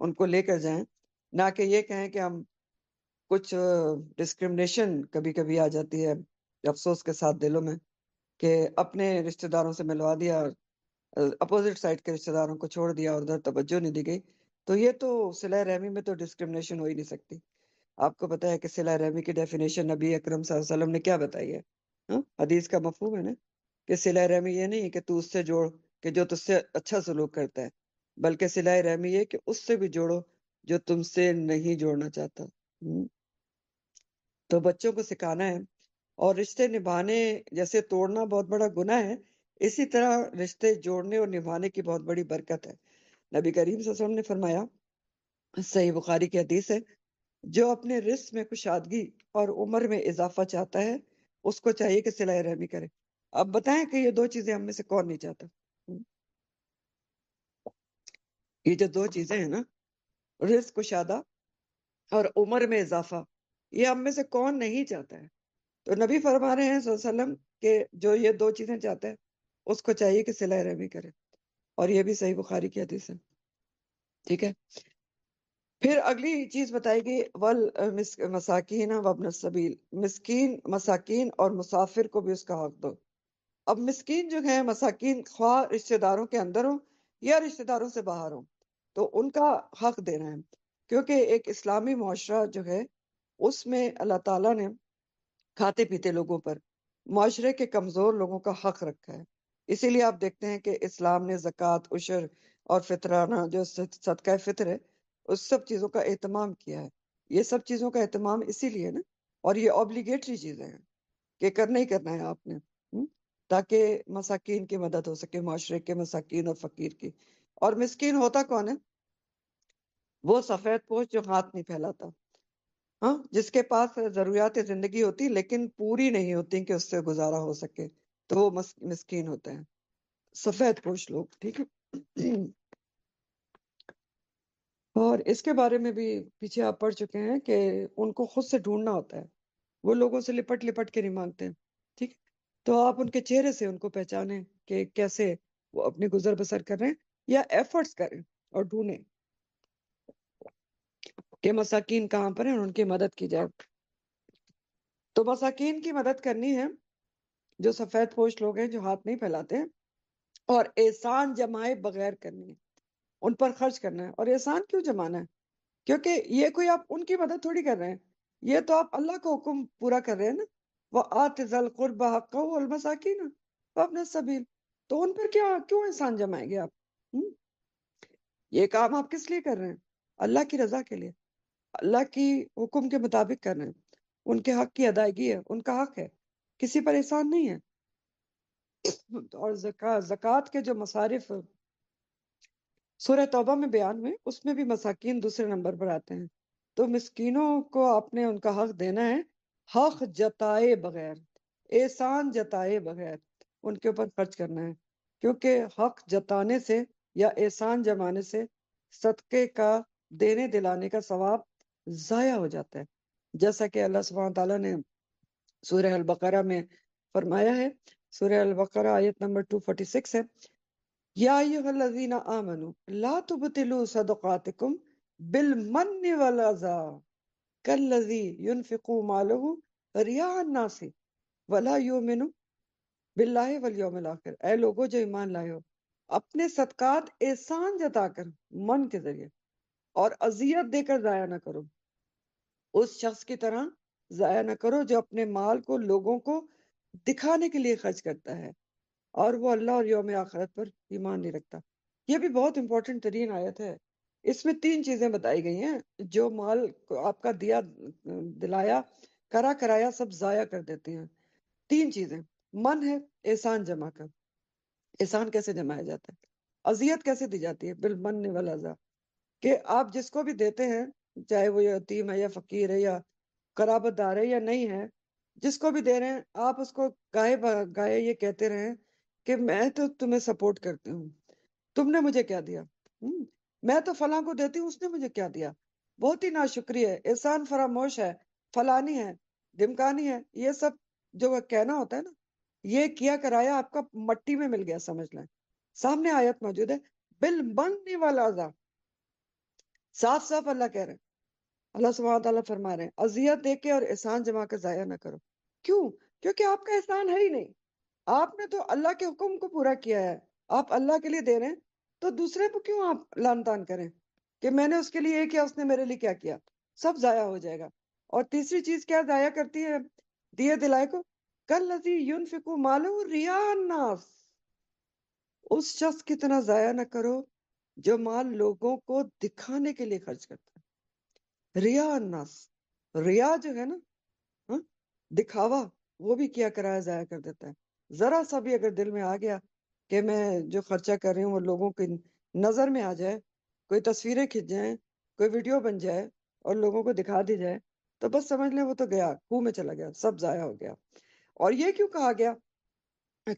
ان کو لے کر جائیں، نہ کہ یہ کہیں کہ ہم کچھ ڈسکرمنیشن کبھی کبھی آ جاتی ہے افسوس کے ساتھ دلوں میں کہ اپنے رشتہ داروں سے ملوا دیا، اپوزٹ سائڈ کے رشتہ داروں کو چھوڑ دیا اور ادھر توجہ نہیں دی گئی، تو یہ تو صلہ رحمی میں تو ڈسکرمنیشن ہو ہی نہیں سکتی۔ آپ کو پتا ہے کہ صلہ رحمی کی ڈیفینیشن نبی اکرم صلی اللہ علیہ وسلم نے کیا بتائی ہے؟ ہاں؟ حدیث کا مفہوم ہے نا کہ صلہ رحمی یہ نہیں کہ تو اس سے جوڑ کہ جو تجھ سے اچھا سلوک کرتا ہے، بلکہ صلہ رحمی یہ کہ اس سے بھی جوڑو جو تم سے نہیں جوڑنا چاہتا۔ تو بچوں کو سکھانا ہے، اور رشتے نبھانے جیسے توڑنا بہت بڑا گناہ ہے، اسی طرح رشتے جوڑنے اور نبھانے کی بہت بڑی برکت ہے۔ نبی کریم صلی اللہ علیہ وسلم نے فرمایا، صحیح بخاری کی حدیث ہے، جو اپنے رزق میں کشادگی اور عمر میں اضافہ چاہتا ہے اس کو چاہیے کہ صلہ رحمی کرے۔ اب بتائیں کہ یہ دو چیزیں ہم میں سے کون نہیں چاہتا؟ یہ جو دو چیزیں ہیں نا، رزق کشادہ اور عمر میں اضافہ، یہ ہم میں سے کون نہیں چاہتا ہے؟ تو نبی فرما رہے ہیں صلی اللہ علیہ وسلم کہ جو یہ دو چیزیں چاہتا ہے اس کو چاہیے کہ صلہ رحمی کرے، اور یہ بھی صحیح بخاری کی حدیث ہے۔ ٹھیک ہے، پھر اگلی چیز بتائی گئی مساکین وابن السبیل، مسکین، مساکین اور مسافر کو بھی اس کا حق دو۔ اب مسکین جو ہیں، مساکین، خواہ رشتہ داروں کے اندر ہوں یا رشتہ داروں سے باہر ہوں، تو ان کا حق دینا ہے، کیونکہ ایک اسلامی معاشرہ جو ہے اس میں اللہ تعالیٰ نے کھاتے پیتے لوگوں پر معاشرے کے کمزور لوگوں کا حق رکھا ہے۔ اسی لیے آپ دیکھتے ہیں کہ اسلام نے زکوٰۃ، عشر اور فطرانہ جو صدقہ فطر ہے، اس سب چیزوں کا اہتمام کیا ہے۔ یہ سب چیزوں کا اہتمام اسی لیے نا، اور یہ اوبلیگیٹری چیزیں ہیں کہ کرنا ہی کرنا ہے آپ نے، تاکہ مساکین کی مدد ہو سکے، معاشرے کے مساکین اور فقیر کی۔ اور مسکین ہوتا کون ہے؟ وہ سفید پوش جو ہاتھ نہیں پھیلاتا، ہاں، جس کے پاس ضروریات زندگی ہوتی لیکن پوری نہیں ہوتی کہ اس سے گزارا ہو سکے، تو وہ مسکین ہوتے ہیں، سفید پوش لوگ۔ ٹھیک ہے، اور اس کے بارے میں بھی پیچھے آپ پڑھ چکے ہیں کہ ان کو خود سے ڈھونڈنا ہوتا ہے، وہ لوگوں سے لپٹ لپٹ کے نہیں مانگتے۔ ٹھیک ہے، تو آپ ان کے چہرے سے ان کو پہچانیں کہ کیسے وہ اپنی گزر بسر کر رہے ہیں، یا ایفرٹس کریں اور ڈھونڈیں کہ مساکین کہاں پر ہیں اور ان کی مدد کی جائے۔ تو مساکین کی مدد کرنی ہے، جو سفید پوش لوگ ہیں جو ہاتھ نہیں پھیلاتے ہیں، اور احسان جمائے بغیر کرنی ہے، ان پر خرچ کرنا ہے۔ اور احسان کیوں جمانا ہے؟ کیونکہ یہ کوئی آپ ان کی مدد تھوڑی کر رہے ہیں، یہ تو آپ اللہ کا حکم پورا کر رہے ہیں نا، وَآتِ ذَا الْقُرْبَى حَقَّهُ وَالْمَسَاكِينَ وَابْنَ السَّبِيلِ، تو ان پر کیوں احسان جمائیں گے آپ؟ یہ کام آپ کس لیے کر رہے ہیں؟ اللہ کی رضا کے لیے، اللہ کی حکم کے مطابق کر رہے ہیں، ان کے حق کی ادائیگی ہے، ان کا حق ہے، کسی پر احسان نہیں ہے۔ اور زکوٰۃ کے جو مصارف سورہ توبہ میں بیان ہوئے، اس میں بھی مساکین دوسرے نمبر پر آتے ہیں۔ تو مسکینوں کو آپ نے ان کا حق دینا ہے، حق جتائے بغیر، احسان جتائے بغیر ان کے اوپر خرچ کرنا ہے، کیونکہ حق جتانے سے یا احسان جمانے سے صدقے کا دینے دلانے کا ثواب ضائع ہو جاتا ہے، جیسا کہ اللہ سبحانہ تعالیٰ نے سورہ البقرہ میں فرمایا ہے۔ سورہ البقرہ آیت نمبر 246 ہے، یا ایھا الذین آمنوا لا تبطلوا صدقاتکم بالمن والعزا کالذی ينفق مالہ رئاء الناس ولا یؤمن باللہ والیوم الآخر۔ اے لوگو جو ایمان لائے ہو، اپنے صدقات احسان جتا کر، من کے ذریعے، اور اذیت دے کر ضائع نہ کرو، اس شخص کی طرح ضائع نہ کرو جو اپنے مال کو لوگوں کو دکھانے کے لیے خرچ کرتا ہے اور وہ اللہ اور یوم آخرت پر ایمان نہیں رکھتا۔ یہ بھی بہت امپورٹنٹ ترین آیت ہے۔ اس میں 3 چیزیں بتائی گئی ہیں جو مال کو آپ کا دیا دلایا کرایا سب ضائع کر دیتے ہیں۔ 3 چیزیں، من ہے، احسان جمع کر، احسان کیسے جمایا جاتا ہے، اذیت کیسے دی جاتی ہے، بالمن والعزا، کہ آپ جس کو بھی دیتے ہیں، چاہے وہ یتیم ہے یا فقیر ہے یا قرابت دار ہے یا نہیں ہے، جس کو بھی دے رہے ہیں آپ اس کو گائے یہ کہتے رہیں کہ میں تو تمہیں سپورٹ کرتی ہوں، تم نے مجھے کیا دیا، میں تو فلاں کو دیتی ہوں، اس نے مجھے کیا دیا۔ بہت ہی ناشکری ہے، احسان فراموش ہے، فلانی ہے، دھمکانی ہے، یہ سب جو کہنا ہوتا ہے نا، یہ کیا کرایا آپ کا مٹی میں مل گیا، سمجھ لیں۔ سامنے آیت موجود ہے، بالمن والعزا، صاف صاف اللہ کہہ رہے ہیں، اللہ سبحانہ تعالیٰ فرما رہے ہیں اذیت دے کے اور احسان جما کے ضائع نہ کرو. کیوں؟ کیونکہ آپ کا احسان ہے ہی نہیں. آپ نے تو اللہ کے حکم کو پورا کیا ہے، آپ اللہ کے لیے دے رہے ہیں، تو دوسرے کو کیوں آپ لان تان کریں کہ میں نے اس کے لیے یہ کیا، اس نے میرے لیے کیا کیا. سب ضائع ہو جائے گا. اور تیسری چیز کیا ضائع کرتی ہے دیے دلائے کو؟ کالذی ینفق مالہ رئاء الناس، اس شخص کی طرح ضائع نہ کرو جو مال لوگوں کو دکھانے کے لیے خرچ کرتا ہے. ریا الناس، ریا جو ہے نا، ہاں، دکھاوا، وہ بھی کیا کرایا ضائع کر دیتا ہے. ذرا سا بھی اگر دل میں آ گیا کہ میں جو خرچہ کر رہی ہوں وہ لوگوں کی نظر میں آ جائے، کوئی تصویریں کھنچ جائیں، کوئی ویڈیو بن جائے اور لوگوں کو دکھا دی جائے، تو بس سمجھ لیں وہ تو گیا، خوں میں چلا گیا، سب ضائع ہو گیا. اور یہ کیوں کہا گیا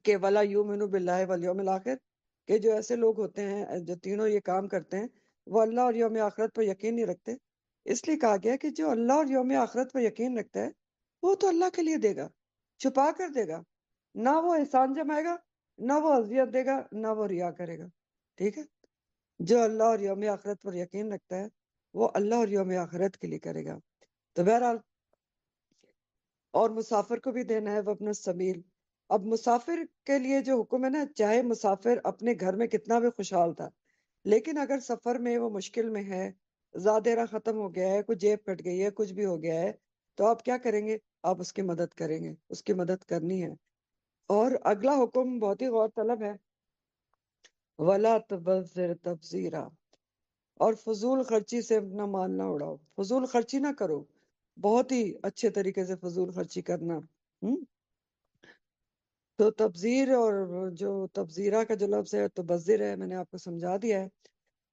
کہ وَلَا يُؤْمِنُ بِاللَّهِ وَالْيَوْمِ الْآخِرِ، کہ جو ایسے لوگ ہوتے ہیں جو تینوں یہ کام کرتے ہیں وہ اللہ اور یوم آخرت پر یقین نہیں رکھتے. اس لیے کہا گیا کہ جو اللہ اور یوم آخرت پر یقین رکھتا ہے وہ تو اللہ کے لیے دے گا، چھپا کر دے گا، نہ وہ احسان جمائے گا، نہ وہ اذیت دے گا، نہ وہ ریا کرے گا. ٹھیک ہے، جو اللہ اور یوم آخرت پر یقین رکھتا ہے وہ اللہ اور یوم آخرت کے لیے کرے گا. تو بہرحال، اور مسافر کو بھی دینا ہے وابن السبیل. اب مسافر کے لیے جو حکم ہے نا، چاہے مسافر اپنے گھر میں کتنا بھی خوشحال تھا، لیکن اگر سفر میں وہ مشکل میں ہے، زادیرہ ختم ہو گیا ہے، کوئی جیب کٹ گئی ہے، کچھ بھی ہو گیا ہے، تو آپ کیا کریں گے؟ آپ اس کی مدد کریں گے، اس کی مدد کرنی ہے. اور اگلا حکم بہت ہی غور طلب ہے، وَلَا تُبَذِّرْ تَبْذِيرًا، اور فضول خرچی سے اپنا مال نہ اڑاؤ. فضول خرچی نہ کرو، بہت ہی اچھے طریقے سے فضول خرچی کرنا. تو تبذیر، اور جو تبذیرہ کا جو لفظ ہے تبذر ہے، میں نے آپ کو سمجھا دیا ہے،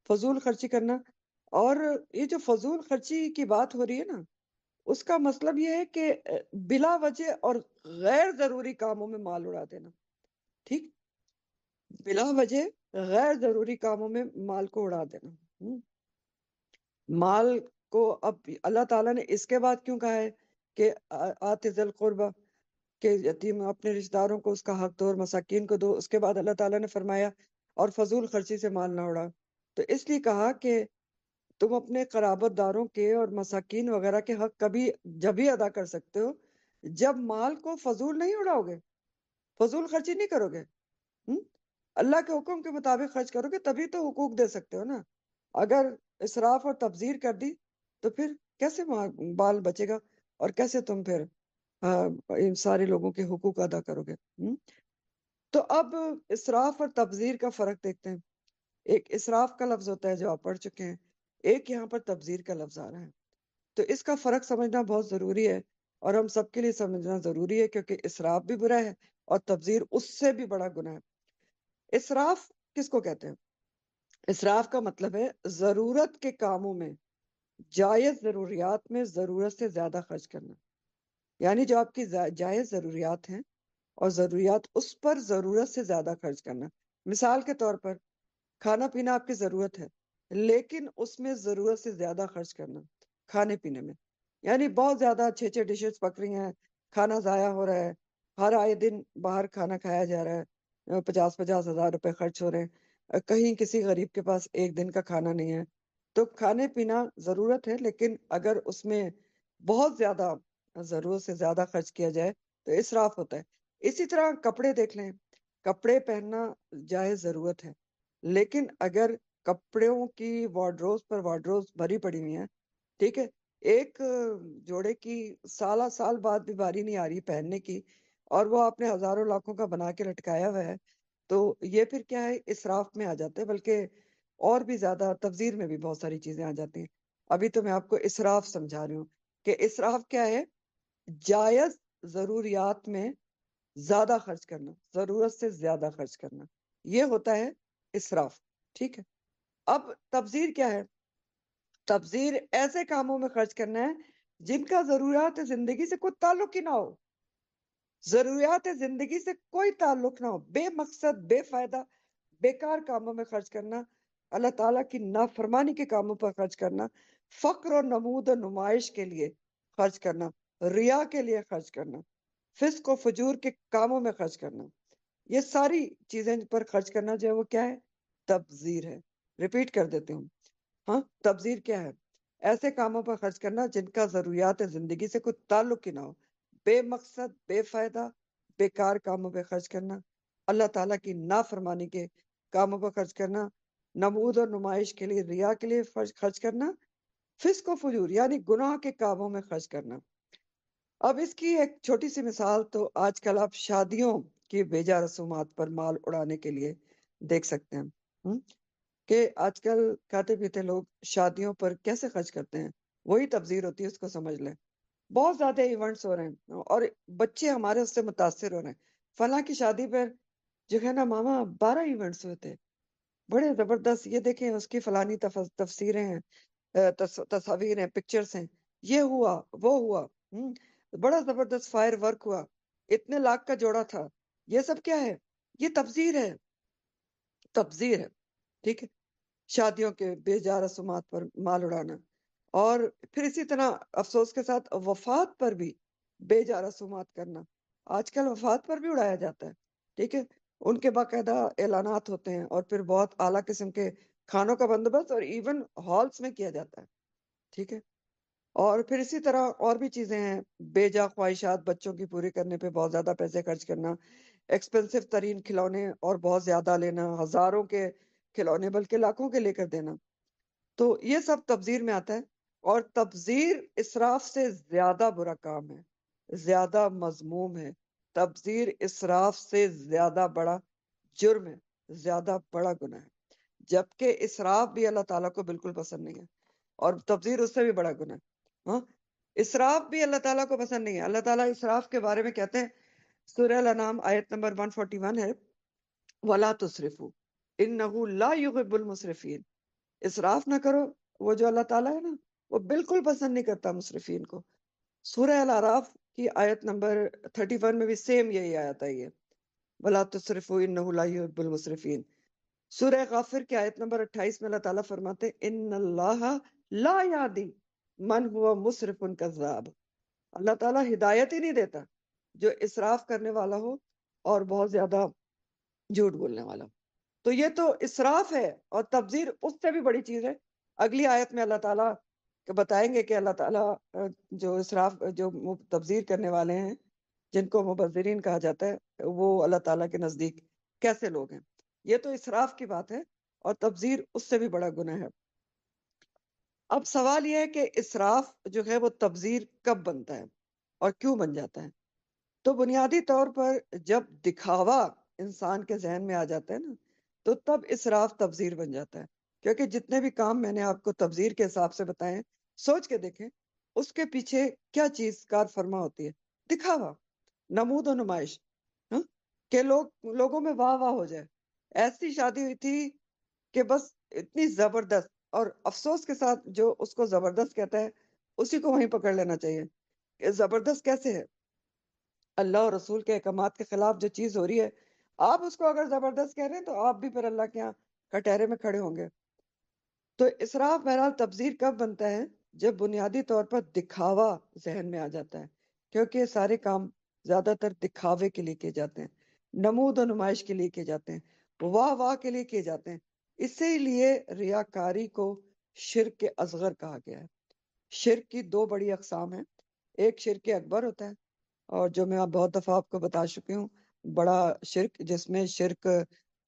فضول خرچی کرنا. اور یہ جو فضول خرچی کی بات ہو رہی ہے نا، اس کا مطلب یہ ہے کہ بلا وجہ اور غیر ضروری کاموں میں مال اڑا دینا. ٹھیک، بلا وجہ غیر ضروری کاموں میں مال کو اڑا دینا. مال کو اب اللہ تعالیٰ نے اس کے بعد کیوں کہا ہے کہ آت ذی القربہ، کہ یتیم اپنے رشتہ داروں کو اس کا حق دو اور مساکین کو دو. اس کے بعد اللہ تعالیٰ نے فرمایا اور فضول خرچی سے مال نہ اڑا. تو اس لیے کہا کہ تم اپنے قرابت داروں کے اور مساکین وغیرہ کے حق کبھی جب ہی ادا کر سکتے ہو جب مال کو فضول نہیں اڑاؤ گے، فضول خرچی نہیں کرو گے. اللہ کے حکم کے مطابق خرچ کرو گے تبھی تو حقوق دے سکتے ہو نا. اگر اسراف اور تبذیر کر دی تو پھر کیسے بال بچے گا، اور کیسے تم پھر ان سارے لوگوں کے حقوق ادا کرو گے. تو اب اسراف اور تبذیر کا فرق دیکھتے ہیں. ایک اسراف کا لفظ ہوتا ہے جو آپ پڑھ چکے ہیں، ایک یہاں پر تبذیر کا لفظ آ رہا ہے. تو اس کا فرق سمجھنا بہت ضروری ہے، اور ہم سب کے لیے سمجھنا ضروری ہے، کیونکہ اسراف بھی برا ہے اور تبذیر اس سے بھی بڑا گناہ ہے. اسراف کس کو کہتے ہیں؟ اسراف کا مطلب ہے ضرورت کے کاموں میں، جائز ضروریات میں ضرورت سے زیادہ خرچ کرنا. یعنی جو آپ کی جائز ضروریات ہیں اور ضروریات اس پر ضرورت سے زیادہ خرچ کرنا. مثال کے طور پر کھانا پینا آپ کی ضرورت ہے، لیکن اس میں ضرورت سے زیادہ خرچ کرنا کھانے پینے میں. یعنی بہت زیادہ 6 ڈشز پک رہی ہیں، کھانا ضائع ہو رہا ہے، ہر آئے دن باہر کھانا کھایا جا رہا ہے، 50 ہزار روپے خرچ ہو رہے ہیں، کہیں کسی غریب کے پاس ایک دن کا کھانا نہیں ہے. تو کھانے پینا ضرورت ہے، لیکن اگر اس میں بہت زیادہ ضرورت سے زیادہ خرچ کیا جائے تو اسراف ہوتا ہے. اسی طرح کپڑے دیکھ لیں، کپڑے پہننا جائز ضرورت ہے، لیکن اگر کپڑوں کی وارڈروز پر وارڈروز بھری پڑی ہوئی ہیں، ٹھیک ہے، ایک جوڑے کی سالہ سال بعد بھی باری نہیں آ رہی پہننے کی، اور وہ آپ نے ہزاروں لاکھوں کا بنا کے لٹکایا ہوا ہے، تو یہ پھر کیا ہے؟ اسراف میں آ جاتے ہیں. بلکہ اور بھی زیادہ تبذیر میں بھی بہت ساری چیزیں آ جاتی ہیں. ابھی تو میں آپ کو اسراف سمجھا رہی ہوں کہ اسراف کیا ہے؟ جائز ضروریات میں زیادہ خرچ کرنا، ضرورت سے زیادہ خرچ کرنا، یہ ہوتا ہے اسراف. ٹھیک ہے، اب تبذیر کیا ہے؟ تبذیر ایسے کاموں میں خرچ کرنا ہے جن کا ضروریات زندگی سے کوئی تعلق ہی نہ ہو، ضروریات زندگی سے کوئی تعلق نہ ہو، بے مقصد، بے فائدہ، بیکار کاموں میں خرچ کرنا، اللہ تعالیٰ کی نافرمانی کے کاموں پر خرچ کرنا، فقر و نمود و نمائش کے لیے خرچ کرنا، ریا کے لیے خرچ کرنا، فسق و فجور کے کاموں میں خرچ کرنا، یہ ساری چیزیں پر خرچ کرنا جو ہے وہ کیا ہے؟ تبذیر ہے. ریپیٹ کر دیتے ہوں، ہاں، تبذیر کیا ہے؟ ایسے کاموں پر خرچ کرنا جن کا ضروریات زندگی سے کوئی تعلق ہی نہ ہو، بے مقصد، بے فائدہ، بیکار کاموں پہ خرچ کرنا، اللہ تعالیٰ کی نافرمانی کے کاموں پر خرچ کرنا، نمود اور نمائش کے لیے، ریا کے لیے خرچ کرنا، فسق و فجور یعنی گناہ کے کاموں میں خرچ کرنا۔ اب اس کی ایک چھوٹی سی مثال تو آج کل آپ شادیوں کی بیجا رسومات پر مال اڑانے کے لیے دیکھ سکتے ہیں، کہ آج کل کھاتے پیتے لوگ شادیوں پر کیسے خرچ کرتے ہیں، وہی تبذیر ہوتی ہے، اس کو سمجھ لیں۔ بہت زیادہ ایونٹس ہو رہے ہیں اور بچے ہمارے اس سے متاثر ہو رہے ہیں۔ فلاں کی شادی پر جو ہے نا ماما 12 ایونٹس ہوئے تھے، بڑے زبردست، یہ دیکھیں اس کی فلانی تفسیریں ہیں، تصاویر ہیں، پکچرز ہیں، یہ ہوا وہ ہوا، بڑا زبردست فائر ورک ہوا، اتنے لاکھ کا جوڑا تھا۔ یہ سب کیا ہے؟ یہ تبذیر ہے، تبذیر ہے، ٹھیک ہے، شادیوں کے بے جا رسومات پر مال اڑانا۔ اور پھر اسی طرح افسوس کے ساتھ وفات پر بھی بے جا رسومات کرنا۔ آج کل وفات پر بھی اڑایا جاتا ہے، ٹھیک ہے، ان کے باقاعدہ اعلانات ہوتے ہیں اور پھر بہت اعلیٰ قسم کے کھانوں کا بندوبست اور ایون ہالس میں کیا جاتا ہے، ٹھیک ہے۔ اور پھر اسی طرح اور بھی چیزیں ہیں، بے جا خواہشات بچوں کی پوری کرنے پہ بہت زیادہ پیسے خرچ کرنا، ایکسپینسو ترین کھلونے اور بہت زیادہ لینا، ہزاروں کے کھلونے بلکہ لاکھوں کے لے کر دینا، تو یہ سب تبذیر میں آتا ہے۔ اور تبذیر اسراف سے زیادہ برا کام ہے، زیادہ مذموم ہے، تبذیر اسراف سے زیادہ بڑا جرم ہے، زیادہ بڑا گناہ ہے، جبکہ اسراف بھی اللہ تعالیٰ کو بالکل پسند نہیں ہے اور تبذیر اس سے بھی بڑا گناہ ہے۔ ہاں، اسراف بھی اللہ تعالیٰ کو پسند نہیں ہے۔ اللہ تعالیٰ اسراف کے بارے میں کہتے ہیں، سورہ الانعام آیت نمبر 141 ہے، وَلَا تُسْرِفُوا إِنَّهُ لَا يُحِبُّ الْمُسْرِفِينَ، اسراف نہ کرو، وہ جو اللہ تعالیٰ ہے نا وہ بالکل پسند نہیں کرتا مسرفین کو۔ سورہ الاعراف کی آیت نمبر 31 میں بھی سیم یہی آیت ہے، یہ وَلَا تُسْرِفُوا إِنَّهُ لَا يُحِبُّ الْمُسْرِفِينَ۔ سورہ غافر کی آیت نمبر 28 میں اللہ تعالیٰ فرماتے ان اللہ لا یہدی من ہوا مسرف کذاب، اللہ تعالیٰ ہدایت ہی نہیں دیتا جو اسراف کرنے والا ہو اور بہت زیادہ جھوٹ بولنے والا ہو۔ تو یہ تو اسراف ہے، اور تبذیر اس سے بھی بڑی چیز ہے۔ اگلی آیت میں اللہ تعالیٰ بتائیں گے کہ اللہ تعالیٰ جو اسراف جو تبذیر کرنے والے ہیں جن کو مبذرین کہا جاتا ہے، وہ اللہ تعالیٰ کے نزدیک کیسے لوگ ہیں۔ یہ تو اسراف کی بات ہے، اور تبذیر اس سے بھی بڑا گناہ ہے۔ اب سوال یہ ہے کہ اسراف جو ہے وہ تبذیر کب بنتا ہے اور کیوں بن جاتا ہے؟ تو بنیادی طور پر جب دکھاوا انسان کے ذہن میں آ جاتا ہے نا، تو تب اسراف تبذیر بن جاتا ہے۔ کیونکہ جتنے بھی کام میں نے آپ کو تبذیر کے حساب سے بتائے ہیں، سوچ کے دیکھیں اس کے پیچھے کیا چیز کار فرما ہوتی ہے؟ دکھاوا، نمود و نمائش، ہاں، کہ لوگوں میں واہ واہ ہو جائے۔ ایسی شادی ہوئی تھی کہ بس اتنی زبردست، اور افسوس کے ساتھ جو اس کو زبردست کہتا ہے اسی کو وہیں پکڑ لینا چاہیے کہ زبردست کیسے ہے۔ اللہ اور رسول کے احکامات کے خلاف جو چیز ہو رہی ہے، آپ اس کو اگر زبردست کہہ رہے ہیں تو آپ بھی پھر اللہ کے یہاں کٹہرے میں کھڑے ہوں گے۔ تو اسراف بہرحال تبذیر کب بنتا ہے؟ جب بنیادی طور پر دکھاوا ذہن میں آ جاتا ہے، کیونکہ یہ سارے کام زیادہ تر دکھاوے کے لیے کیے جاتے ہیں، نمود و نمائش کے لیے کیے جاتے ہیں، واہ واہ کے لیے کیے جاتے ہیں۔ اسی لیے ریاکاری کو شرک اصغر کہا گیا ہے۔ شرک کی دو بڑی اقسام ہیں، ایک شرک اکبر ہوتا ہے، اور جو میں بہت دفعہ آپ کو بتا چکی ہوں، بڑا شرک جس میں شرک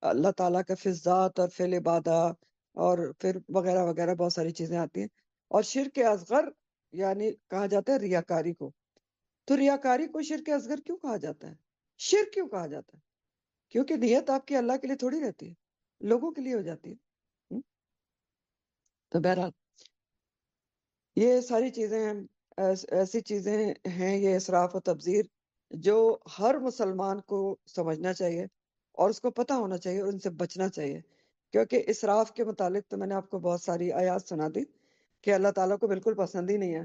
اللہ تعالیٰ کا فی الذات اور فی العبادہ اور پھر وغیرہ وغیرہ بہت ساری چیزیں آتی ہیں، اور شرک اصغر یعنی کہا جاتا ہے ریاکاری کو۔ تو ریاکاری کو شرک اصغر کیوں کہا جاتا ہے؟ شرک کیوں کہا جاتا ہے؟ کیونکہ نیت آپ کی اللہ کے لیے تھوڑی رہتی ہے، لوگوں کے لیے ہو جاتی ہے۔ تو بہرحال یہ ساری چیزیں ہیں، ایسی چیزیں ہیں، یہ اسراف و تبذیر جو ہر مسلمان کو سمجھنا چاہیے اور اس کو پتہ ہونا چاہیے اور ان سے بچنا چاہیے۔ کیونکہ اسراف کے متعلق تو میں نے آپ کو بہت ساری آیات سنا دی کہ اللہ تعالیٰ کو بالکل پسند ہی نہیں ہے،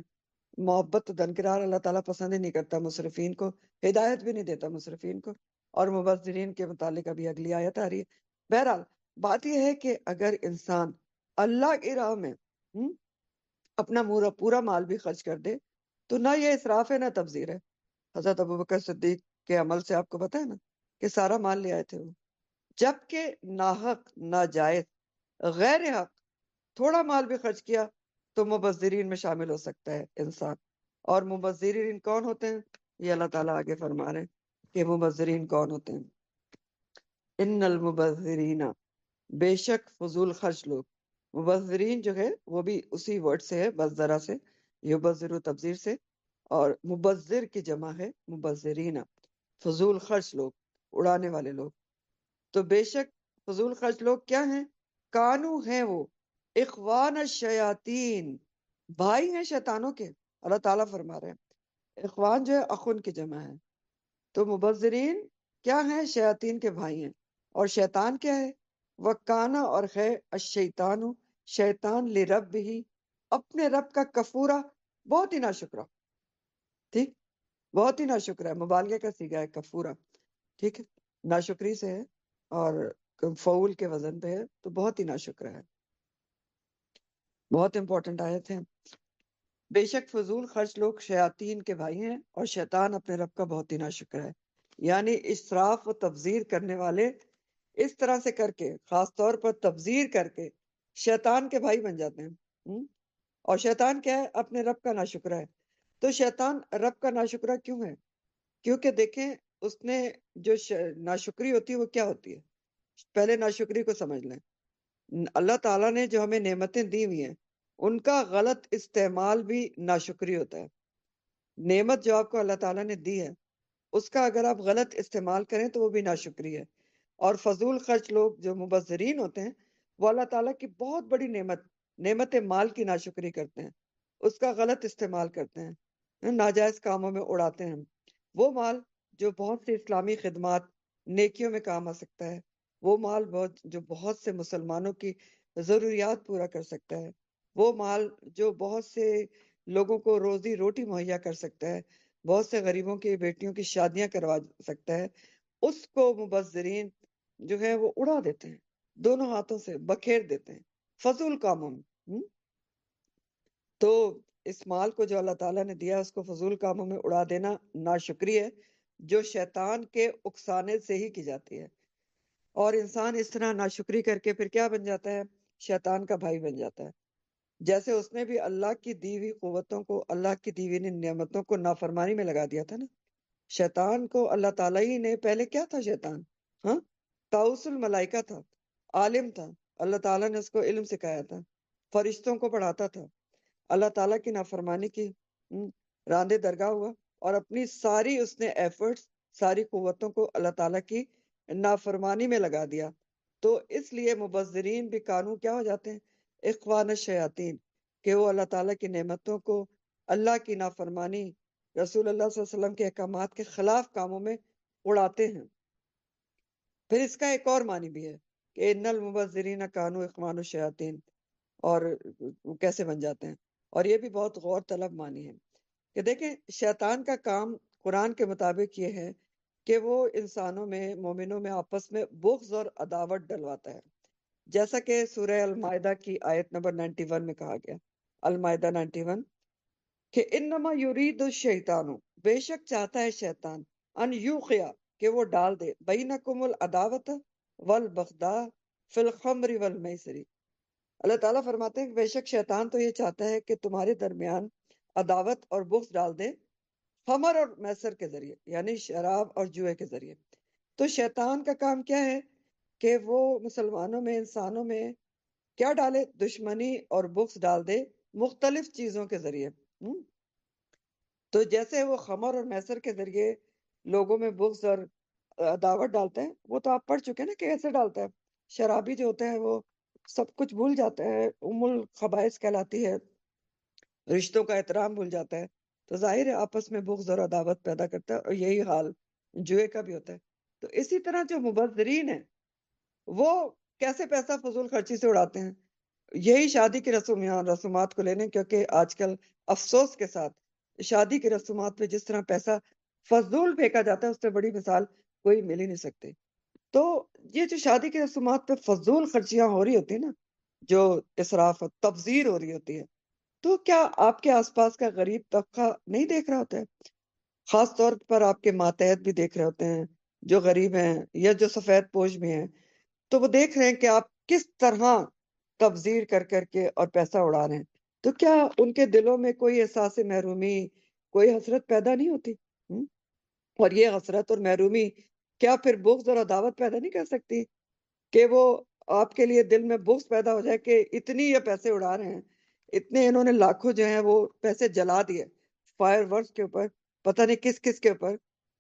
محبت درکنار اللہ تعالیٰ پسند ہی نہیں کرتا مسرفین کو، ہدایت بھی نہیں دیتا مسرفین کو، اور مبذرین کے متعلق ابھی اگلی آیت آ رہی ہے۔ بہرحال بات یہ ہے کہ اگر انسان اللہ کی راہ میں اپنا پورا مال بھی خرچ کر دے تو نہ یہ اسراف ہے نہ تبذیر ہے۔ حضرت ابوبکر صدیق کے عمل سے آپ کو پتہ ہے نا کہ سارا مال لے آئے تھے وہ، جبکہ ناحق، ناجائز، غیر حق تھوڑا مال بھی خرچ کیا تو مبذرین میں شامل ہو سکتا ہے انسان. اور مبذرین کون ہوتے ہیں؟ یہ اللہ تعالیٰ آگے فرما رہے ہیں کہ مبذرین کون ہوتے ہیں. ان المبذرین، بے شک فضول خرچ لوگ. مبذرین جو ہے وہ بھی اسی ورڈ سے ہے، بزدرا سے، یبذر تبذیر سے، اور مبذر کی جمع ہے مبذرین، فضول خرچ لوگ، اڑانے والے لوگ. تو بے شک فضول خرچ لوگ کیا ہیں؟ کانو ہیں وہ اخوان الشیاطین، بھائی ہیں شیطانوں کے. اللہ تعالیٰ فرما رہے ہیں اخوان جو ہے اخن کی جمع ہے. تو مبذرین کیا ہیں؟ شیاطین کے بھائی ہیں. اور شیطان کیا ہے؟ وکانا، اور ہے الشیطان، شیطان لرب ہی، اپنے رب کا کفورا، بہت ہی ناشکرا. ٹھیک، بہت ہی ناشکرا ہے، مبالغہ کا صیغہ ہے کفورا. ٹھیک ہے، ناشکری سے ہے اور فعول کے وزن پہ ہے، تو بہت ہی ناشکرا ہے. بہت امپورٹنٹ آیت ہے. بے شک فضول خرچ لوگ شیاطین کے بھائی ہیں اور شیطان اپنے رب کا بہت ہی ناشکر ہے. یعنی اسراف و تبذیر کرنے والے اس طرح سے کر کے، خاص طور پر تبذیر کر کے، شیطان کے بھائی بن جاتے ہیں. اور شیطان کیا ہے؟ اپنے رب کا ناشکرا ہے. تو شیطان رب کا ناشکرا کیوں ہے؟ کیونکہ دیکھیں اس نے جو ناشکری ہوتی ہے وہ کیا ہوتی ہے؟ پہلے ناشکری کو سمجھ لیں. اللہ تعالیٰ نے جو ہمیں نعمتیں دی ہوئی ہیں ان کا غلط استعمال بھی ناشکری ہوتا ہے. نعمت جو آپ کو اللہ تعالیٰ نے دی ہے اس کا اگر آپ غلط استعمال کریں تو وہ بھی ناشکری ہے. اور فضول خرچ لوگ جو مبذرین ہوتے ہیں وہ اللہ تعالیٰ کی بہت بڑی نعمت مال کی ناشکری کرتے ہیں، اس کا غلط استعمال کرتے ہیں، ناجائز کاموں میں اڑاتے ہیں. وہ مال جو بہت سی اسلامی خدمات، نیکیوں میں کام آ سکتا ہے، وہ مال جو بہت سے مسلمانوں کی ضروریات پورا کر سکتا ہے، وہ مال جو بہت سے لوگوں کو روزی روٹی مہیا کر سکتا ہے، بہت سے غریبوں کی بیٹیوں کی شادیاں کروا سکتا ہے، اس کو مبذرین جو ہے وہ اڑا دیتے ہیں، دونوں ہاتھوں سے بکھیر دیتے ہیں فضول کاموں میں. تو اس مال کو جو اللہ تعالیٰ نے دیا اس کو فضول کاموں میں اڑا دینا ناشکری ہے، جو شیطان کے اکسانے سے ہی کی جاتی ہے. اور انسان اس طرح ناشکری کر کے پھر کیا بن جاتا ہے؟ شیطان کا بھائی بن جاتا ہے. جیسے اس نے بھی اللہ کی دی ہوئی قوتوں کو، اللہ کی دی ہوئی نعمتوں کو نافرمانی میں لگا دیا تھا نا. شیطان کو اللہ تعالیٰ ہی نے پہلے کیا تھا؟ شیطان طاؤس الملائکہ تھا، عالم تھا، اللہ تعالیٰ نے اس کو علم سکھایا تھا، فرشتوں کو پڑھاتا تھا. اللہ تعالیٰ کی نافرمانی کی راندے درگاہ ہوا اور اپنی ساری اس نے ایفرٹس، ساری قوتوں کو اللہ تعالیٰ کی نافرمانی میں لگا دیا. تو اس لیے مبذرین بھی قانون کیا ہو جاتے ہیں؟ اخوان الشیاطین، کہ وہ اللہ تعالیٰ کی نعمتوں کو اللہ کی نافرمانی، رسول اللہ صلی اللہ علیہ وسلم کے احکامات کے خلاف کاموں میں اڑاتے ہیں. پھر اس کا ایک اور معنی بھی ہے کہ ان المبذرین کانوا اخوان الشیاطین، اور کیسے بن جاتے ہیں. اور یہ بھی بہت غور طلب معنی ہے کہ دیکھیں شیطان کا کام قرآن کے مطابق یہ ہے کہ وہ انسانوں میں، مومنوں میں آپس میں بغض اور عداوت ڈلواتا ہے، جیسا کہ سورہ المائدہ کی آیت نمبر 91 میں کہا گیا. المائدہ 91 کہ انما یرید الشیطان، بے شک چاہتا ہے شیطان، ان یوقع، کہ وہ ڈال دے، بینکم العداوت والبغضاء فی الخمر والمیسر. اللہ تعالیٰ فرماتے ہیں کہ بے شک شیطان تو یہ چاہتا ہے کہ تمہارے درمیان عداوت اور بغض ڈال دے خمر اور میسر کے ذریعے، یعنی شراب اور جوئے کے ذریعے. تو شیطان کا کام کیا ہے کہ وہ مسلمانوں میں، انسانوں میں کیا ڈالے؟ دشمنی اور بغض ڈال دے مختلف چیزوں کے ذریعے. تو جیسے وہ خمر اور میسر کے ذریعے لوگوں میں بغض اور عداوت ڈالتا ہے، وہ تو آپ پڑھ چکے نا کہ کیسے ڈالتا ہے. شرابی جو ہوتا ہے وہ سب کچھ بھول جاتا ہے، ام الخبائث کہلاتی ہے، رشتوں کا احترام بھول جاتا ہے، تو ظاہر ہے آپس میں بغض اور عداوت پیدا کرتا ہے. اور یہی حال جوئے کا بھی ہوتا ہے. تو اسی طرح جو مبذرین ہیں وہ کیسے پیسہ فضول خرچی سے اڑاتے ہیں؟ یہی شادی کی رسومات کو لینے، کیونکہ آج کل افسوس کے ساتھ شادی کی رسومات پہ جس طرح پیسہ فضول پھینکا جاتا ہے اس سے بڑی مثال کوئی مل ہی نہیں سکتی. تو یہ جو شادی کی رسومات پہ فضول خرچیاں ہو رہی ہوتی ہیں نا، جو اسراف تبذیر ہو رہی ہوتی ہے، تو کیا آپ کے آس پاس کا غریب طبقہ نہیں دیکھ رہا ہوتا ہے؟ خاص طور پر آپ کے ماتحت بھی دیکھ رہے ہوتے ہیں، جو غریب ہیں یا جو سفید پوش بھی ہیں، تو وہ دیکھ رہے ہیں کہ آپ کس طرح تبذیر کر کر کے اور پیسہ اڑا رہے ہیں، تو کیا ان کے دلوں میں کوئی احساس محرومی، کوئی حسرت پیدا نہیں ہوتی؟ ہم؟ اور یہ حسرت اور محرومی کیا پھر بغض اور عداوت پیدا نہیں کر سکتی کہ وہ آپ کے لیے دل میں بغض پیدا ہو جائے کہ اتنی یہ پیسے اڑا رہے ہیں، اتنے انہوں نے لاکھوں جو ہیں وہ پیسے جلا دیے فائر ورکس کے اوپر، پتہ نہیں کس کس کے اوپر،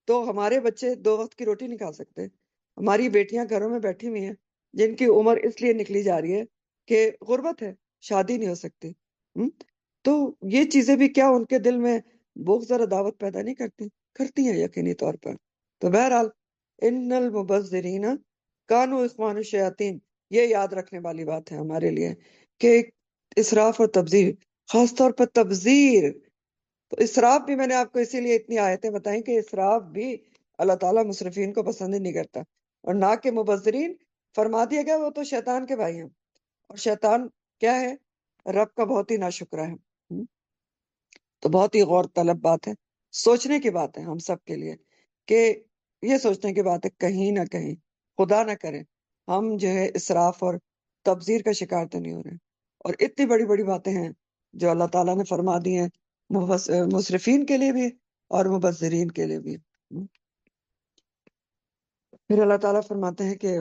تو ہمارے بچے 2 وقت کی روٹی نہیں کھا سکتے، ہماری بیٹیاں گھروں میں بیٹھی ہوئی ہیں جن کی عمر اس لیے نکلی جا رہی ہے کہ غربت ہے، شادی نہیں ہو سکتی۔ ہم؟ تو یہ چیزیں بھی کیا ان کے دل میں بغض اور عداوت پیدا نہیں کرتی ہیں یقینی طور پر۔ تو بہرحال ان المبذرین کانوا اخوان الشیاطین، یہ یاد رکھنے والی بات ہے ہمارے لیے کہ اسراف اور تبذیر، خاص طور پر تبذیر، تو اسراف بھی میں نے آپ کو اسی لیے اتنی آیتیں بتائیں کہ اسراف بھی اللہ تعالیٰ مسرفین کو پسند ہی نہیں کرتا، اور نہ کہ مبذرین، فرما دیا گیا وہ تو شیطان کے بھائی ہیں، اور شیطان کیا ہے؟ رب کا بہت ہی ناشکرا ہے۔ تو بہت ہی غور طلب بات ہے، سوچنے کی بات ہے ہم سب کے لیے، کہ یہ سوچنے کی بات ہے کہیں نہ کہیں خدا نہ کرے ہم جو ہے اسراف اور تبذیر کا شکار تو نہیں ہو رہے ہیں۔ اور اتنی بڑی بڑی باتیں ہیں جو اللہ تعالیٰ نے فرما دی ہیں مسرفین کے لیے بھی اور مبذرین کے لیے بھی۔ پھر اللہ تعالیٰ فرماتے ہیں کہ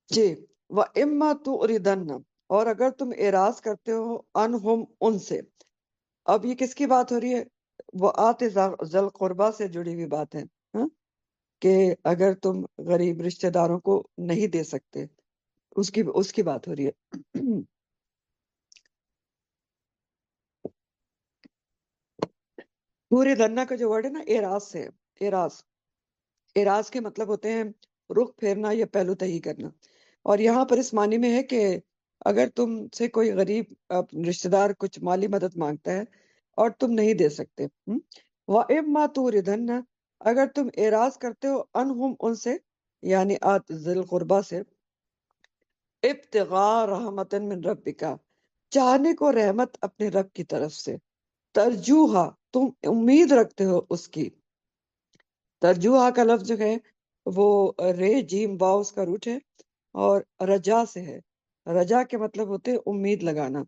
جی وَإِمَّا تُعْرِضَنَّ، اور اگر تم اعراض کرتے ہو عنہم ان سے، اب یہ کس کی بات ہو رہی ہے؟ وہ آت ذل قربا سے جڑی ہوئی بات ہے، ہاں؟ کہ اگر تم غریب رشتہ داروں کو نہیں دے سکتے، اس کی بات ہو رہی ہے۔ پورے دنہ کا جو ورڈ ہے نا، اعراض سے، اعراض کے مطلب ہوتے ہیں رخ پھیرنا یا پہلو تہی کرنا، اور یہاں پر اس معنی میں ہے کہ اگر تم سے کوئی غریب رشتہ دار کچھ مالی مدد مانگتا ہے اور تم نہیں دے سکتے، وَإِمَّا تُعْرِضَنَّ، اگر تم اعراض کرتے ہو عنہم ان سے، یعنی آت ذل قربا سے، ابتغاء رحمت من ربک، چاہنے کو رحمت اپنے رب کی طرف سے، ترجوہا، تم امید رکھتے ہو اس کی۔ ترجوہا کا لفظ جو ہے وہ رے جیم واو اس کا روٹ ہے اور رجا سے ہے۔ رجا کے مطلب ہوتے ہیں امید لگانا،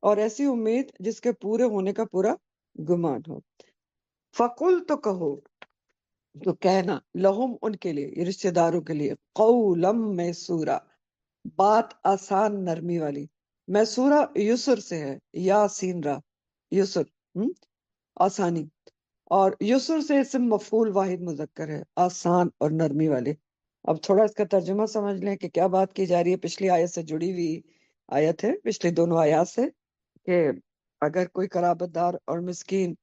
اور ایسی امید جس کے پورے ہونے کا پورا گمان ہو۔ فقل، تو کہو، تو کہنا، لہم ان کے لیے، یہ رشتہ داروں کے لیے، قولم میسورا، بات آسان نرمی والی۔ میسورا یسر سے ہے، یا سین را، یسر، آسانی، اور یسر سے اسم مفعول واحد مذکر ہے، آسان اور نرمی والے۔ اب تھوڑا اس کا ترجمہ سمجھ لیں کہ کیا بات کی جا رہی ہے۔ پچھلی آیت سے جڑی ہوئی آیت ہے، پچھلی دونوں آیات سے، کہ اگر کوئی قرابت دار اور مسکین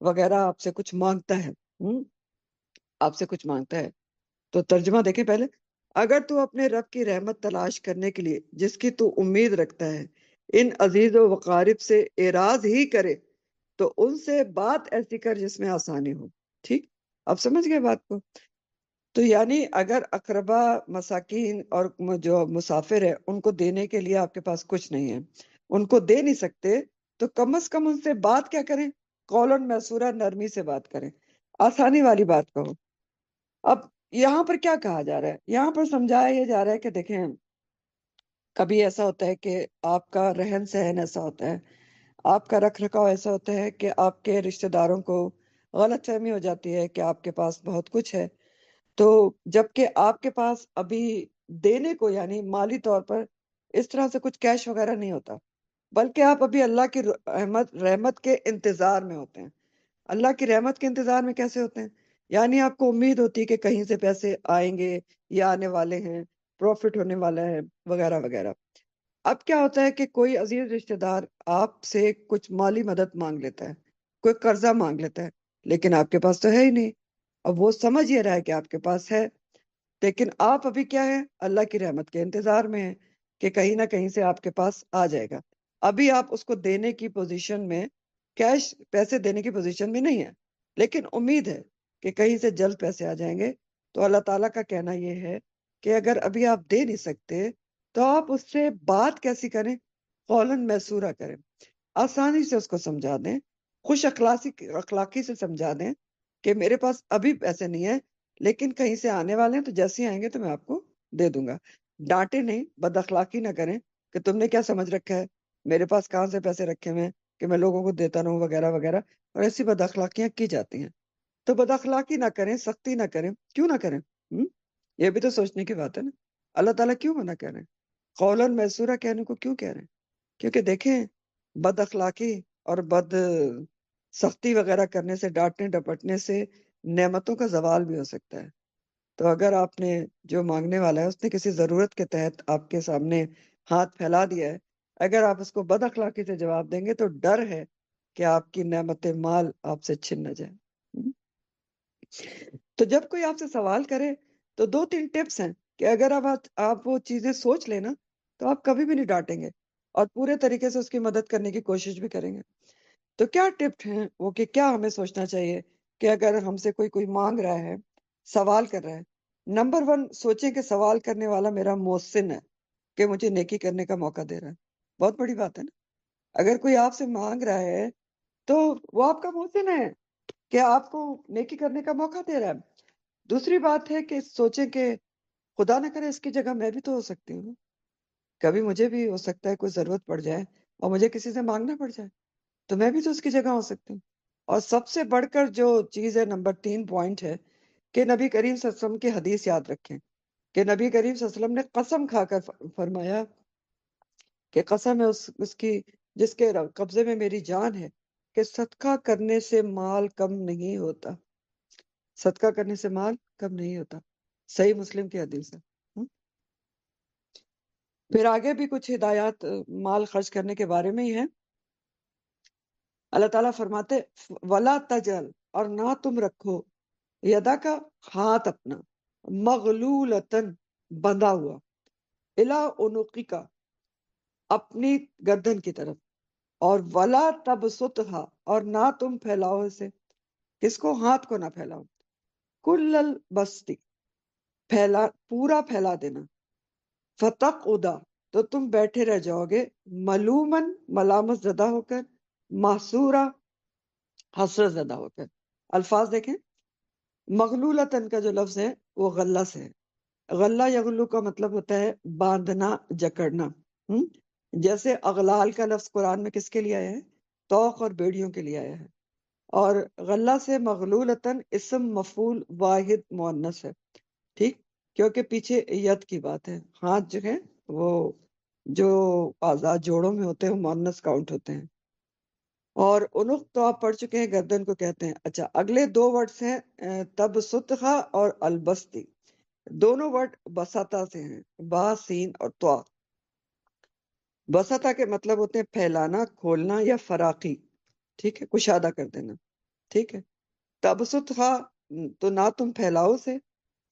وغیرہ آپ سے کچھ مانگتا ہے، آپ سے کچھ مانگتا ہے، تو ترجمہ دیکھیں پہلے، اگر تو اپنے رب کی رحمت تلاش کرنے کے لیے جس کی تو امید رکھتا ہے ان عزیز و وقارب سے اعراض ہی کرے، تو ان سے بات ایسی کر جس میں آسانی ہو۔ ٹھیک، اب سمجھ گئے بات کو؟ تو یعنی اگر اقربا، مساکین اور جو مسافر ہے ان کو دینے کے لیے آپ کے پاس کچھ نہیں ہے، ان کو دے نہیں سکتے، تو کم از کم ان سے بات کیا کریں؟ قولن میسورا، نرمی سے بات کریں، آسانی والی بات کہو۔ اب یہاں پر کیا کہا جا رہا ہے؟ یہاں پر سمجھایا یہ جا رہا ہے کہ دیکھیں، کبھی ایسا ہوتا ہے کہ آپ کا رہن سہن ایسا ہوتا ہے، آپ کا رکھ رکھاؤ ایسا ہوتا ہے کہ آپ کے رشتہ داروں کو غلط فہمی ہو جاتی ہے کہ آپ کے پاس بہت کچھ ہے، تو جبکہ آپ کے پاس ابھی دینے کو، یعنی مالی طور پر اس طرح سے کچھ کیش وغیرہ نہیں ہوتا، بلکہ آپ ابھی اللہ کی رحمت کے انتظار میں ہوتے ہیں۔ اللہ کی رحمت کے انتظار میں کیسے ہوتے ہیں؟ یعنی آپ کو امید ہوتی ہے کہ کہیں سے پیسے آئیں گے یا آنے والے ہیں، پروفٹ ہونے والا ہے، وغیرہ وغیرہ۔ اب کیا ہوتا ہے کہ کوئی عزیز رشتہ دار آپ سے کچھ مالی مدد مانگ لیتا ہے، کوئی قرضہ مانگ لیتا ہے، لیکن آپ کے پاس تو ہے ہی نہیں۔ اب وہ سمجھ یہ رہا ہے کہ آپ کے پاس ہے، لیکن آپ ابھی کیا ہے؟ اللہ کی رحمت کے انتظار میں ہیں کہ کہیں نہ کہیں سے آپ کے پاس آ جائے گا۔ ابھی آپ اس کو دینے کی پوزیشن میں، کیش پیسے دینے کی پوزیشن میں نہیں ہے، لیکن امید ہے کہ کہیں سے جلد پیسے آ جائیں گے۔ تو اللہ تعالیٰ کا کہنا یہ ہے کہ اگر ابھی آپ دے نہیں سکتے تو آپ اس سے بات کیسی کریں؟ قولاً میسورا کریں، آسانی سے اس کو سمجھا دیں، خوش اخلاقی سے سمجھا دیں کہ میرے پاس ابھی پیسے نہیں ہیں، لیکن کہیں سے آنے والے ہیں، تو جیسے ہی آئیں گے تو میں آپ کو دے دوں گا۔ ڈانٹے نہیں، بد اخلاقی نہ کریں کہ تم نے کیا سمجھ رکھا ہے، میرے پاس کہاں سے پیسے رکھے ہوئے ہیں کہ میں لوگوں کو دیتا رہوں وغیرہ وغیرہ، اور ایسی بد اخلاقیاں کی جاتی ہیں۔ تو بد اخلاقی نہ کریں، سختی نہ کریں، کیوں نہ کریں؟ یہ بھی تو سوچنے کی بات ہے نا، اللہ تعالیٰ کیوں منع کر رہے ہیں؟ قولاً میسورہ کہنے کو کیوں کہہ رہے ہیں؟ کیونکہ دیکھیں، بد اخلاقی اور بد سختی وغیرہ کرنے سے، ڈانٹنے ڈپٹنے سے نعمتوں کا زوال بھی ہو سکتا ہے۔ تو اگر آپ نے جو مانگنے والا ہے اس نے کسی ضرورت کے تحت آپ کے سامنے ہاتھ پھیلا دیا ہے، اگر آپ اس کو بد اخلاقی سے جواب دیں گے تو ڈر ہے کہ آپ کی نعمت مال آپ سے چھن نہ جائے۔ تو جب کوئی آپ سے سوال کرے تو 2-3 ٹپس ہیں کہ اگر آپ وہ چیزیں سوچ لینا تو آپ کبھی بھی نہیں ڈانٹیں گے اور پورے طریقے سے اس کی مدد کرنے کی کوشش بھی کریں گے۔ تو کیا ٹپ ہیں وہ کہ کیا ہمیں سوچنا چاہیے کہ اگر ہم سے کوئی مانگ رہا ہے، سوال کر رہا ہے، نمبر 1 سوچیں کہ سوال کرنے والا میرا محسن ہے کہ مجھے نیکی کرنے کا موقع دے رہا ہے۔ بہت بڑی بات ہے نا، اگر کوئی آپ سے مانگ رہا ہے تو وہ آپ کا محسن ہے کہ آپ کو نیکی کرنے کا موقع دے رہا ہے۔ دوسری بات ہے کہ سوچیں کہ خدا نہ کرے اس کی جگہ میں بھی تو ہو سکتی ہوں، کبھی مجھے بھی ہو سکتا ہے کوئی ضرورت پڑ جائے اور مجھے کسی سے مانگنا پڑ جائے، تو میں بھی تو اس کی جگہ ہو سکتی ہوں۔ اور سب سے بڑھ کر جو چیز ہے، نمبر 3 پوائنٹ ہے کہ نبی کریم صلی اللہ علیہ وسلم کی حدیث یاد رکھیں کہ نبی کریم صلی اللہ علیہ وسلم نے قسم کھا کر فرمایا کہ قسم ہے اس کی جس کے قبضے میں میری جان ہے کہ صدقہ کرنے سے مال کم نہیں ہوتا، صدقہ کرنے سے مال کم نہیں ہوتا۔ صحیح مسلم کی حدیث ہے۔ پھر آگے بھی کچھ ہدایات مال خرچ کرنے کے بارے میں ہی ہیں۔ اللہ تعالیٰ فرماتے وَلَا تَجْعَلْ، اور نہ تم رکھو، یدا کا ہاتھ اپنا، مغلولتن بندھا ہوا، الا عنقی کا اپنی گردن کی طرف، اور ولا تبسطھا، اور نہ تم پھیلاؤ اسے، کس کو؟ ہاتھ کو نہ پھیلاؤ، کل البسطی، پورا پھیلا دینا، فتقعد، تو تم بیٹھے رہ جاؤ گے، ملومن، ملامت زدہ ہو کر، محسورا، حسرت زدہ ہو کر۔ الفاظ دیکھیں، مغلولتن کا جو لفظ ہے وہ غلہ سے ہے۔ غلہ یغلو کا مطلب ہوتا ہے باندھنا، جکڑنا۔ جیسے اغلال کا لفظ قرآن میں کس کے لیے آیا ہے؟ طوق اور بیڑیوں کے لیے آیا ہے۔ اور غلہ سے مغلولتن اسم مفعول واحد مؤنث ہے، ٹھیک، کیونکہ پیچھے ید کی بات ہے، ہاتھ جو ہے وہ جو آزاد جوڑوں میں ہوتے ہیں وہ مؤنث کاؤنٹ ہوتے ہیں۔ اور عنق تو آپ پڑھ چکے ہیں، گردن کو کہتے ہیں۔ اچھا، اگلے 2 ورڈز ہیں تبسطھا اور البسطی، دونوں ورڈ بسطہ سے ہیں، با سین اور طوا۔ بسطہ کے مطلب ہوتے ہیں پھیلانا، کھولنا یا فراخی، ٹھیک ہے، کشادہ کر دینا، ٹھیک ہے۔ تبسطھا تو نہ تم پھیلاؤ سے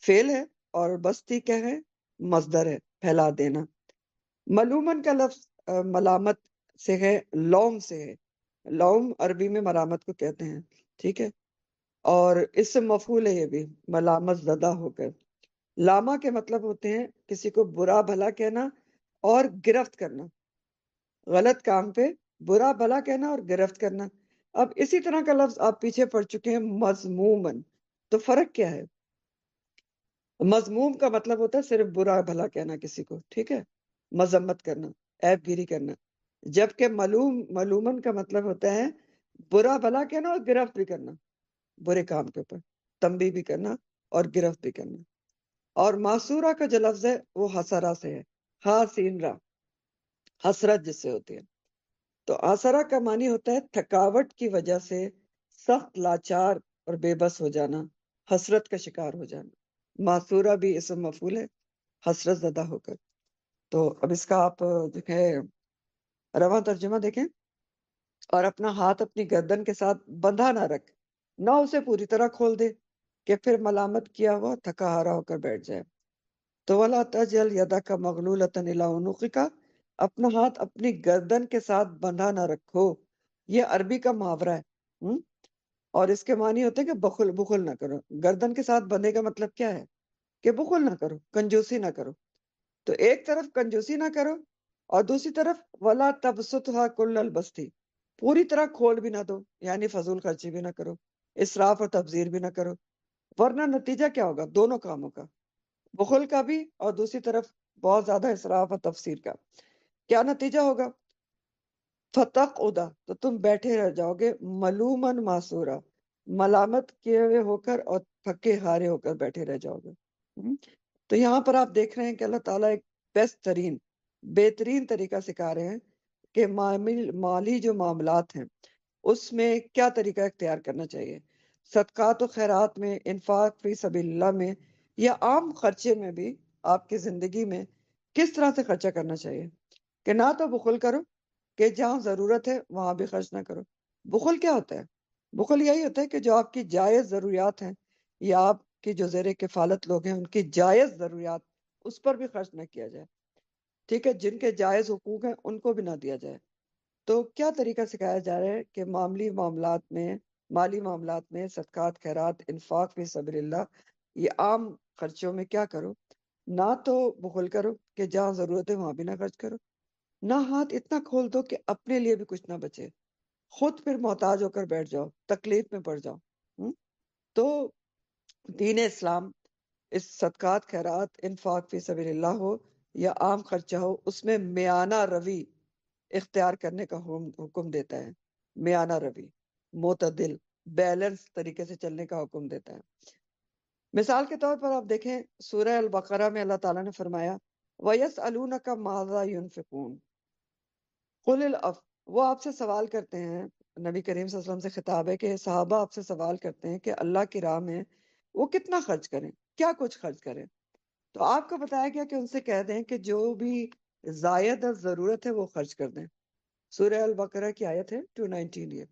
فعل ہے، اور بستی کیا ہے؟ مصدر ہے، پھیلا دینا۔ ملومن کا لفظ ملامت سے ہے، لوم سے ہے، لوم عربی میں ملامت کو کہتے ہیں، ٹھیک ہے۔ اور اس سے مفعول ہے یہ بھی، ملامت زدہ ہو کر۔ لاما کے مطلب ہوتے ہیں کسی کو برا بھلا کہنا اور گرفت کرنا، غلط کام پہ برا بھلا کہنا اور گرفت کرنا۔ اب اسی طرح کا لفظ آپ پیچھے پڑھ چکے ہیں، مذمومن۔ تو فرق کیا ہے؟ مذموم کا مطلب ہوتا ہے صرف برا بھلا کہنا کسی کو، ٹھیک ہے، مذمت کرنا، عیب گیری کرنا، جبکہ ملومن کا مطلب ہوتا ہے برا بھلا کہنا اور گرفت بھی کرنا، برے کام کے اوپر تنبیہ بھی کرنا اور گرفت بھی کرنا۔ اور معصورہ کا جو لفظ ہے وہ حسرہ سے ہے، ہا سین را، حسرت جس سے ہوتی ہے۔ تو حسرہ کا معنی ہوتا ہے تھکاوٹ کی وجہ سے سخت لاچار اور بے بس ہو جانا، حسرت کا شکار ہو جانا۔ معصورہ بھی اسم مفعول ہے، حسرت زدہ ہو کر۔ تو اب اس کا آپ دیکھیں رواں ترجمہ دیکھیں، اور اپنا ہاتھ اپنی گردن کے ساتھ بندھا نہ رکھ، نہ اسے پوری طرح کھول دے کہ پھر ملامت کیا ہوا تھکا ہارا ہو کر بیٹھ جائے۔ تو وَلَا تَجْعَلْ يَدَكَ مَغْلُولَةً إِلَىٰ عُنُقِكَ، اپنا ہاتھ اپنی گردن کے ساتھ بندھا نہ رکھو، یہ عربی کا محاورہ ہے، اور اس کے معنی ہوتے ہیں کہ بخل نہ کرو۔ گردن کے ساتھ بندھے کا مطلب کیا ہے؟ کہ بخل نہ کرو، کنجوسی نہ کرو۔ تو ایک طرف کنجوسی نہ کرو اور دوسری طرف وَلَا تَبْسُطْهَا كُلَّ الْبَسْطِ، پوری طرح کھول بھی نہ دو، یعنی فضول خرچی بھی نہ کرو، اسراف اور تبذیر بھی نہ کرو، ورنہ نتیجہ کیا ہوگا؟ دونوں کاموں کا، بخل کا بھی اور دوسری طرف بہت زیادہ اسراف اور تفسیر کا، کیا نتیجہ ہوگا؟ فتقعدا، تو تم بیٹھے رہ جاؤ گے، ملومن معصورا، ملامت کیے ہوئے ہو کر اور تھکے ہارے ہو کر بیٹھے رہ جاؤ گے۔ تو یہاں پر آپ دیکھ رہے ہیں کہ اللہ تعالیٰ ایک بیسٹ ترین بہترین طریقہ سکھا رہے ہیں کہ مالی جو معاملات ہیں اس میں کیا طریقہ اختیار کرنا چاہیے، صدقات و خیرات میں، انفاق فی سبیل اللہ میں، یا عام خرچے میں بھی آپ کی زندگی میں کس طرح سے خرچہ کرنا چاہیے، کہ نہ تو بخل کرو کہ جہاں ضرورت ہے وہاں بھی خرچ نہ کرو۔ بخل کیا ہوتا ہے؟ بخل یہی ہوتا ہے کہ جو آپ کی جائز ضروریات ہیں یا آپ کی جو زیر کفالت لوگ ہیں ان کی جائز ضروریات، اس پر بھی خرچ نہ کیا جائے، ٹھیک ہے، جن کے جائز حقوق ہیں ان کو بھی نہ دیا جائے۔ تو کیا طریقہ سکھایا جا رہا ہے کہ مالی معاملات میں صدقات خیرات انفاق فی سبیل اللہ، یہ عام خرچوں میں کیا کرو، نہ تو بخل کرو کہ جہاں ضرورت ہے وہاں بھی نہ خرچ کرو، نہ ہاتھ اتنا کھول دو کہ اپنے لیے بھی کچھ نہ بچے، خود پھر محتاج ہو کر بیٹھ جاؤ، تکلیف میں پڑ جاؤ۔ تو دین اسلام اس صدقات خیرات انفاق فی سبیل اللہ ہو یا عام خرچہ ہو، اس میں میانہ روی اختیار کرنے کا حکم دیتا ہے، میانہ روی، معتدل، بیلنس طریقے سے چلنے کا حکم دیتا ہے۔ مثال کے طور پر آپ دیکھیں سورہ البقرہ میں اللہ تعالیٰ نے فرمایا وَيَسْأَلُونَكَ مَاذَا يُنْفِقُونَ قُلِ الْعَفْوَ، وہ آپ سے سوال کرتے ہیں، نبی کریم صلی اللہ علیہ وسلم سے خطاب ہے کہ صحابہ آپ سے سوال کرتے ہیں کہ اللہ کی راہ میں وہ کتنا خرچ کریں، کیا کچھ خرچ کریں، تو آپ کو بتایا گیا کہ ان سے کہہ دیں کہ جو بھی زائد اور ضرورت ہے وہ خرچ کر دیں۔ سورہ البقرہ کی آیت ہے 219 یہ۔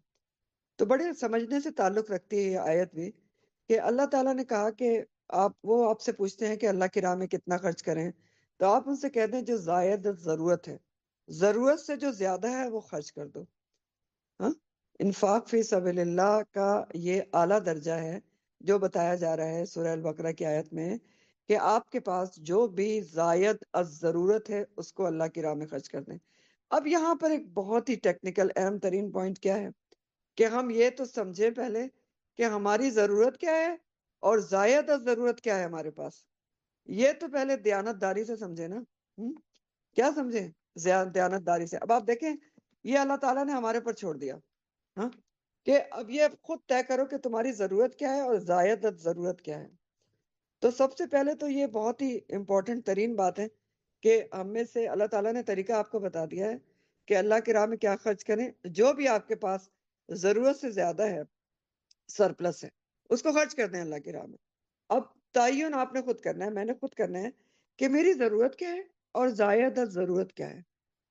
تو بڑے سمجھنے سے تعلق رکھتی ہے یہ آیت بھی کہ اللہ تعالیٰ نے کہا کہ وہ آپ سے پوچھتے ہیں کہ اللہ کی راہ میں کتنا خرچ کریں، تو آپ ان سے کہہ دیں جو زائد ضرورت ہے، ضرورت سے جو زیادہ ہے وہ خرچ کر دو۔ ہاں، انفاق فی سبیل اللہ کا یہ اعلیٰ درجہ ہے جو بتایا جا رہا ہے سورہ البقرہ کی آیت میں، کہ آپ کے پاس جو بھی زائد از ضرورت ہے اس کو اللہ کی راہ میں خرچ کر دیں۔ اب یہاں پر ایک بہت ہی ٹیکنیکل اہم ترین پوائنٹ کیا ہے کہ ہم یہ تو سمجھیں پہلے کہ ہماری ضرورت کیا ہے اور زائد از ضرورت کیا ہے ہمارے پاس، یہ تو پہلے دیانت داری سے سمجھے نا۔ کیا سمجھیں؟ دیانت داری سے۔ اب آپ دیکھیں یہ اللہ تعالیٰ نے ہمارے پر چھوڑ دیا، ہاں، کہ اب یہ خود طے کرو کہ تمہاری ضرورت کیا ہے اور زائد از ضرورت کیا ہے۔ تو سب سے پہلے تو یہ بہت ہی امپورٹنٹ ترین بات ہے کہ ہم میں سے اللہ تعالیٰ نے طریقہ آپ کو بتا دیا ہے کہ اللہ کی راہ میں کیا خرچ کریں، جو بھی آپ کے پاس ضرورت سے زیادہ ہے، سرپلس ہے، اس کو خرچ کر دیں اللہ کی راہ میں۔ اب تعین آپ نے خود کرنا ہے، میں نے خود کرنا ہے کہ میری ضرورت کیا ہے اور زائد از ضرورت کیا ہے۔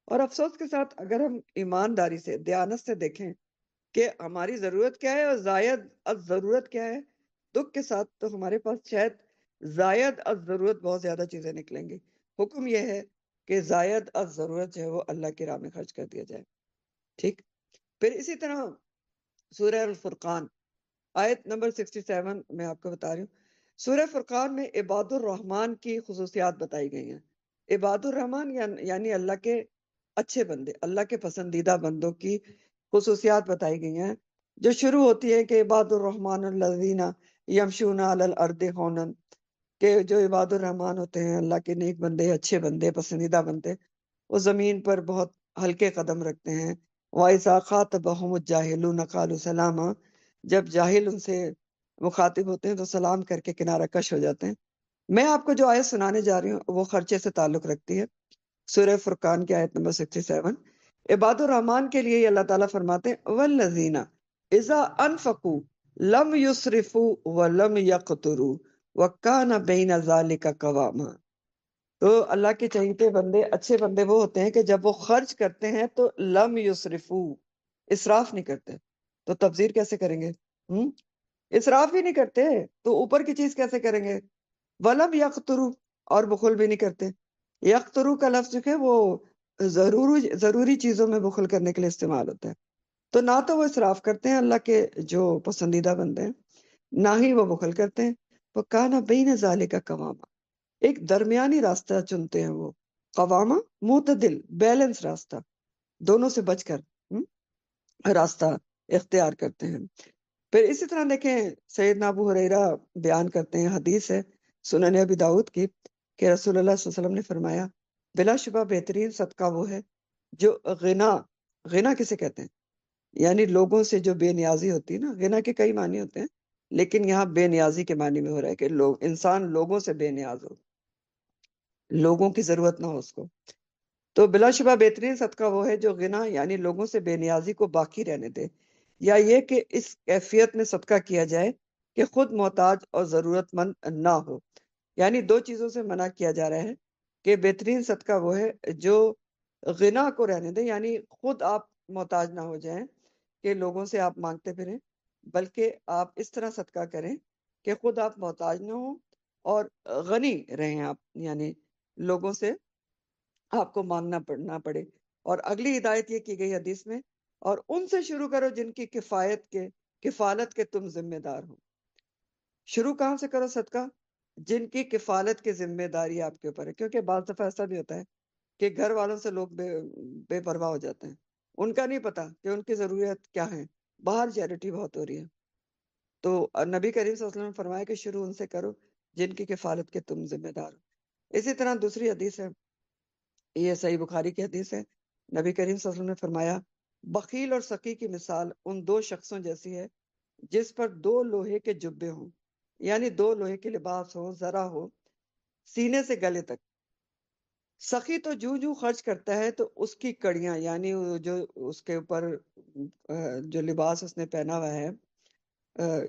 اور افسوس کے ساتھ اگر ہم ایمانداری سے دیانت سے دیکھیں کہ ہماری ضرورت کیا ہے اور زائد از ضرورت کیا ہے، دکھ کے ساتھ تو ہمارے پاس شاید زائد از ضرورت بہت زیادہ چیزیں نکلیں گی۔ حکم یہ ہے کہ زائد از ضرورت جو ہے وہ اللہ کی راہ میں خرچ کر دیا جائے، ٹھیک۔ پھر اسی طرح سورہ الفرقان آیت نمبر 67 میں آپ کو بتا رہی ہوں، سورہ فرقان میں عباد الرحمن کی خصوصیات بتائی گئی ہیں۔ عباد الرحمن یعنی اللہ کے اچھے بندے، اللہ کے پسندیدہ بندوں کی خصوصیات بتائی گئی ہیں، جو شروع ہوتی ہے کہ عباد الرحمن الذین یمشون علی الارض ہونا، کہ جو عباد الرحمن ہوتے ہیں اللہ کے نیک بندے، اچھے بندے، پسندیدہ بندے، وہ زمین پر بہت ہلکے قدم رکھتے ہیں۔ وَإِذَا خَاطَبَهُمُ الجَّاهِلُونَ قَالُوا سَلَامًا، جب جاہل ان سے مخاطب ہوتے ہیں تو سلام کر کے کنارہ کش ہو جاتے ہیں۔ میں آپ کو جو آیت سنانے جا رہی ہوں وہ خرچے سے تعلق رکھتی ہے، سورہ فرقان کی آیت نمبر 67۔ عباد الرحمن کے لیے اللہ تعالیٰ فرماتے ہیں وَالَّذِينَ إِذَا أَنفَقُوا لَمْ يُسْرِفُوا وَلَمْ يَقْتُرُوا وَكَانَ بَيْنَ ذَلِكَ قَوَامًا۔ تو اللہ کے چہیتے بندے، اچھے بندے وہ ہوتے ہیں کہ جب وہ خرچ کرتے ہیں تو لم یسرفو، اسراف نہیں کرتے۔ تو تبذیر کیسے کریں گے؟ اسراف ہی نہیں کرتے تو اوپر کی چیز کیسے کریں گے؟ ولم یقترو، اور بخل بھی نہیں کرتے۔ یقترو کا لفظ جو ہے وہ ضروری چیزوں میں بخل کرنے کے لیے استعمال ہوتا ہے۔ تو نہ تو وہ اسراف کرتے ہیں اللہ کے جو پسندیدہ بندے ہیں، نہ ہی وہ بخل کرتے ہیں۔ وَكَانَ بَيْنَ ذَلِكَ قَوَامًا، ایک درمیانی راستہ چنتے ہیں وہ، قوامہ معتدل، بیلنس راستہ، دونوں سے بچ کر راستہ اختیار کرتے ہیں۔ پھر اسی طرح دیکھیں سیدنا ابو ہریرہ بیان کرتے ہیں، حدیث ہے سنن ابی داؤد کی، کہ رسول اللہ صلی اللہ علیہ وسلم نے فرمایا بلا شبہ بہترین صدقہ وہ ہے جو غنا کسے کہتے ہیں؟ یعنی لوگوں سے جو بے نیازی ہوتی ہے نا، غنا کے کئی معنی ہوتے ہیں لیکن یہاں بے نیازی کے معنی میں ہو رہا ہے کہ انسان لوگوں سے بے نیاز ہو، لوگوں کی ضرورت نہ ہو اس کو. تو بلا شبہ بہترین صدقہ وہ ہے جو غنا یعنی لوگوں سے بے نیازی کو باقی رہنے دے، یا یہ کہ اس کیفیت میں صدقہ کیا جائے کہ خود محتاج اور ضرورت مند نہ ہو. یعنی دو چیزوں سے منع کیا جا رہا ہے کہ بہترین صدقہ وہ ہے جو غنا کو رہنے دے، یعنی خود آپ محتاج نہ ہو جائیں کہ لوگوں سے آپ مانگتے پھریں، بلکہ آپ اس طرح صدقہ کریں کہ خود آپ محتاج نہ ہوں اور غنی رہیں آپ، یعنی لوگوں سے آپ کو مانگنا پڑنا پڑے. اور اگلی ہدایت یہ کی گئی حدیث میں، اور ان سے شروع کرو جن کی کفالت کے تم ذمہ دار ہو. شروع کہاں سے کرو صدقہ؟ جن کی کفالت کی ذمہ داری آپ کے اوپر ہے. کیونکہ بعض دفعہ ایسا بھی ہوتا ہے کہ گھر والوں سے لوگ بے پرواہ ہو جاتے ہیں، ان کا نہیں پتا کہ ان کی ضروریات کیا ہیں، باہر چیریٹی بہت ہو رہی ہے. تو نبی کریم صلی اللہ علیہ وسلم نے فرمایا کہ شروع ان سے کرو جن کی کفالت کے تم ذمہ دار ہو. اسی طرح دوسری حدیث ہے، یہ صحیح بخاری کی حدیث ہے، نبی کریم صلی اللہ علیہ وسلم نے فرمایا بخیل اور سخی کی مثال ان دو شخصوں جیسی ہے جس پر دو لوہے کے جبے ہوں، یعنی دو لوہے کے لباس ہو، زرہ ہو سینے سے گلے تک. سخی تو جو خرچ کرتا ہے تو اس کی کڑیاں، یعنی وہ جو اس کے اوپر جو لباس اس نے پہنا ہوا ہے،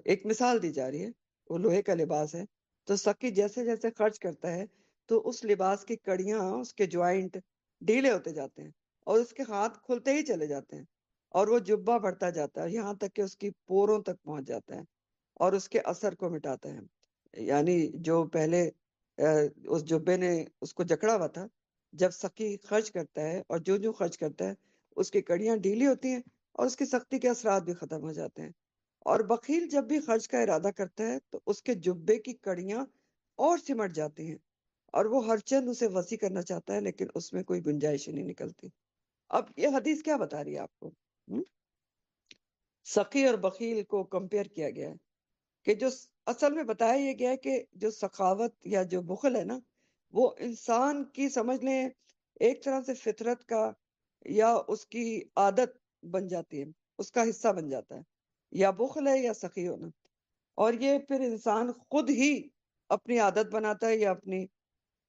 ایک مثال دی جا رہی ہے، وہ لوہے کا لباس ہے. تو سخی جیسے جیسے خرچ کرتا ہے تو اس لباس کی کڑیاں، اس کے جوائنٹ ڈھیلے ہوتے جاتے ہیں اور اس کے ہاتھ کھلتے ہی چلے جاتے ہیں، اور وہ جبہ بڑھتا جاتا ہے یہاں تک کہ اس کی پوروں تک پہنچ جاتا ہے اور اس کے اثر کو مٹاتا ہے. یعنی جو پہلے اس جبے نے اس کو جکڑا ہوا تھا، جب سخی خرچ کرتا ہے اور جو خرچ کرتا ہے اس کی کڑیاں ڈھیلی ہوتی ہیں اور اس کی سختی کے اثرات بھی ختم ہو جاتے ہیں. اور بخیل جب بھی خرچ کا ارادہ کرتا ہے تو اس کے جبے کی کڑیاں اور سمٹ جاتی ہیں اور وہ ہر چند اسے وسیع کرنا چاہتا ہے لیکن اس میں کوئی گنجائش ہی نہیں نکلتی. اب یہ حدیث کیا بتا رہی ہے آپ کو؟ سخی اور بخیل کو کمپیئر کیا گیا ہے کہ جو اصل میں بتایا یہ گیا ہے کہ جو سخاوت یا جو بخل ہے نا، وہ انسان کی سمجھ لیں ایک طرح سے فطرت کا یا اس کی عادت بن جاتی ہے، اس کا حصہ بن جاتا ہے، یا بخل ہے یا سخی ہونا. اور یہ پھر انسان خود ہی اپنی عادت بناتا ہے یا اپنی